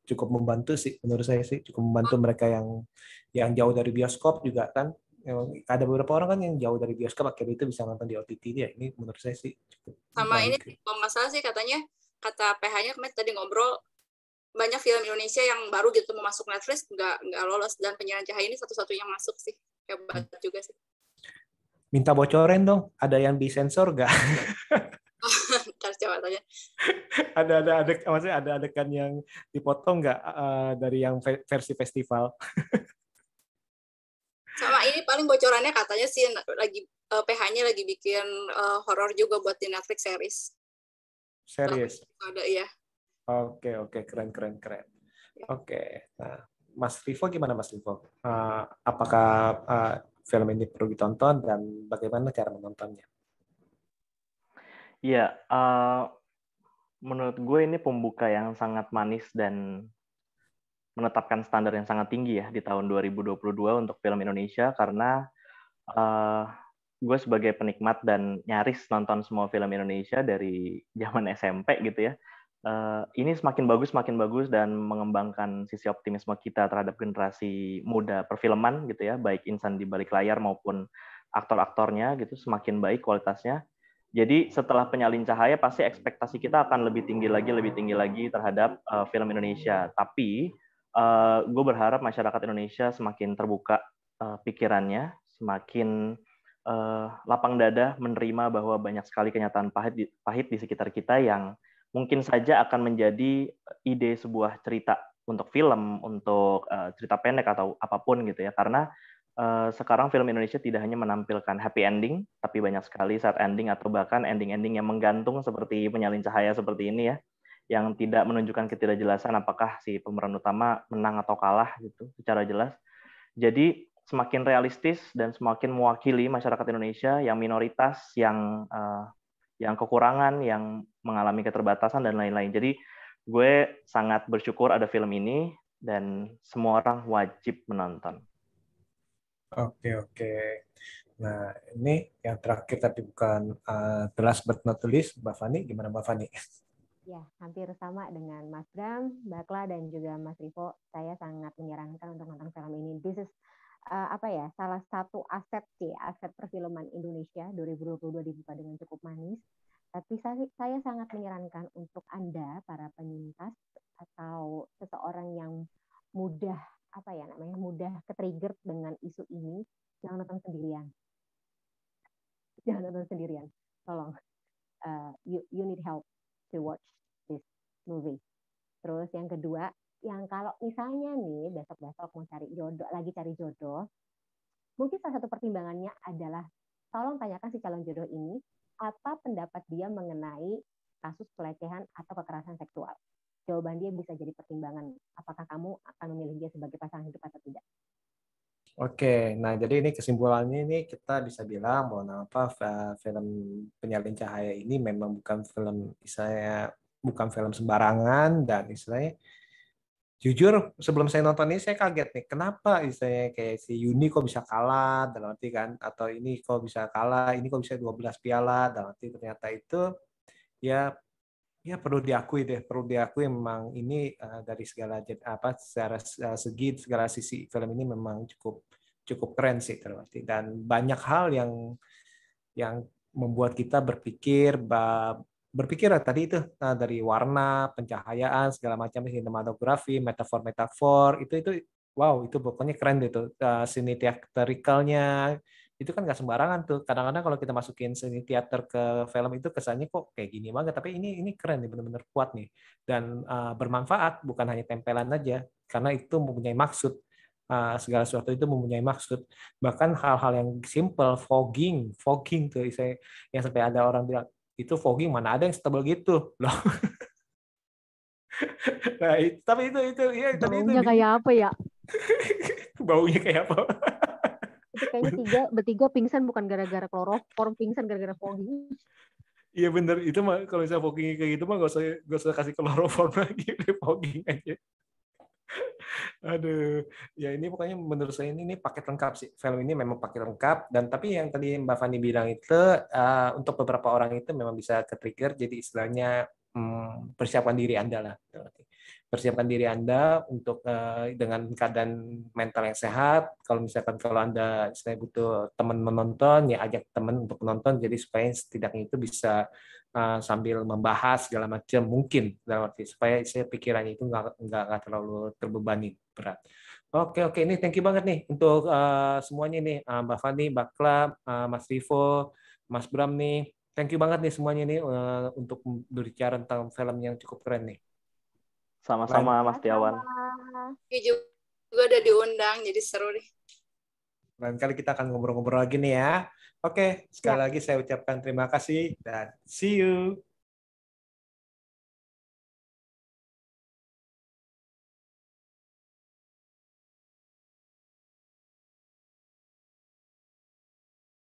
cukup membantu sih menurut saya sih, cukup membantu mereka yang jauh dari bioskop juga kan. Ada beberapa orang kan yang jauh dari bioskop akhirnya itu bisa nonton di OTT ya. Ini menurut saya sih cukup sama baik. Ini kalau nggak salah sih katanya, kata PH-nya kemarin tadi ngobrol, banyak film Indonesia yang baru gitu mau masuk Netflix nggak lolos, dan Pencarian Cahaya ini satu-satunya yang masuk sih, hebat juga sih. Minta bocorin dong, ada yang disensor nggak? Ntar coba tanya. ada maksudnya ada adegan yang dipotong nggak dari yang versi festival? Sama ini paling bocorannya katanya sih lagi PH-nya lagi bikin horor juga buat di Netflix series. Series. Ada ya. Oke, keren. Oke, nah, Mas Vivo gimana Mas Vivo? Apakah film ini perlu ditonton dan bagaimana cara menontonnya? Iya, menurut gue ini pembuka yang sangat manis dan menetapkan standar yang sangat tinggi ya di tahun 2022 untuk film Indonesia, karena gue sebagai penikmat dan nyaris nonton semua film Indonesia dari zaman SMP gitu ya. Ini semakin bagus dan mengembangkan sisi optimisme kita terhadap generasi muda perfilman gitu ya, baik insan di balik layar maupun aktor-aktornya gitu, semakin baik kualitasnya. Jadi setelah Penyalin Cahaya pasti ekspektasi kita akan lebih tinggi lagi terhadap film Indonesia. Tapi gue berharap masyarakat Indonesia semakin terbuka pikirannya, semakin lapang dada menerima bahwa banyak sekali kenyataan pahit di sekitar kita yang mungkin saja akan menjadi ide sebuah cerita untuk film, untuk cerita pendek atau apapun gitu ya. Karena sekarang film Indonesia tidak hanya menampilkan happy ending, tapi banyak sekali sad ending atau bahkan ending-ending yang menggantung seperti Penyalin Cahaya seperti ini ya, yang tidak menunjukkan ketidakjelasan apakah si pemeran utama menang atau kalah gitu secara jelas. Jadi semakin realistis dan semakin mewakili masyarakat Indonesia yang minoritas, yang kekurangan, yang mengalami keterbatasan dan lain-lain. Jadi gue sangat bersyukur ada film ini dan semua orang wajib menonton. Oke. Nah, ini yang terakhir tapi bukan the last but not the least, Mbak Fani. Gimana Mbak Fani? Ya, hampir sama dengan Mas Bram, Mbak Kla, dan juga Mas Rivo. Saya sangat menyarankan untuk nonton film ini. This is salah satu aset perfilman Indonesia 2022 dibuka dengan cukup manis. Tapi saya sangat menyarankan untuk Anda, para penyintas atau seseorang yang mudah ke-trigger dengan isu ini, jangan nonton sendirian. Tolong, you need help to watch this movie. Terus yang kedua, yang kalau misalnya nih besok-besok mau cari jodoh, mungkin salah satu pertimbangannya adalah tolong tanyakan si calon jodoh ini apa pendapat dia mengenai kasus pelecehan atau kekerasan seksual. Jawaban dia bisa jadi pertimbangan apakah kamu akan memilih dia sebagai pasangan hidup atau tidak. Oke, nah jadi ini kesimpulannya ini kita bisa bilang bahwa film Penyalin Cahaya ini memang bukan film sembarangan dan istilahnya jujur sebelum saya nonton ini saya kaget nih, kenapa misalnya kayak si Yuni kok bisa kalah dalam arti kan, atau ini kok bisa kalah, ini kok bisa 12 piala dalam arti ternyata itu ya perlu diakui deh, perlu diakui memang ini dari segala secara segi segala sisi film ini memang cukup keren sih terarti, dan banyak hal yang membuat kita berpikir tadi itu dari warna, pencahayaan, segala macam, sinematografi, metafor itu wow, itu pokoknya keren itu. Seni teatrikalnya itu kan nggak sembarangan tuh. Kadang-kadang kalau kita masukin seni teater ke film itu kesannya kok kayak gini banget, tapi ini keren nih, benar-benar kuat nih, dan bermanfaat, bukan hanya tempelan aja, karena itu mempunyai maksud. Segala sesuatu itu mempunyai maksud. Bahkan hal-hal yang simple, fogging tuh, yang sampai ada orang bilang itu fogging, mana ada yang setebal gitu loh. Nah, tapi itu ya, baunya kayak apa ya? Baunya kayak apa? Itu kayaknya bertiga pingsan bukan gara-gara kloroform, pingsan gara-gara fogging. Iya bener, itu mah kalau misalnya fogging kayak gitu mah gak usah kasih kloroform lagi, fogging aja. Aduh, ya ini pokoknya menurut saya ini paket lengkap sih. Film ini memang paket lengkap, dan tapi yang tadi Mbak Fani bilang itu untuk beberapa orang itu memang bisa ke-trigger, jadi istilahnya persiapkan diri Anda lah. Persiapkan diri Anda untuk dengan keadaan mental yang sehat. Kalau Anda istilahnya butuh teman menonton, ya ajak teman untuk menonton, jadi supaya setidaknya itu bisa sambil membahas segala macam, mungkin dalam arti supaya saya pikirannya itu nggak terlalu terbebani berat. Oke, ini thank you banget nih untuk semuanya nih, Mbak Fani, Mbak Kla, Mas Rivo, Mas Bram nih, thank you banget nih semuanya nih untuk berbicara tentang film yang cukup keren nih. Sama-sama Mas Tiawan. Ya juga udah diundang, jadi seru nih. Lain kali kita akan ngobrol-ngobrol lagi nih ya. Oke, sekali lagi saya ucapkan terima kasih dan see you.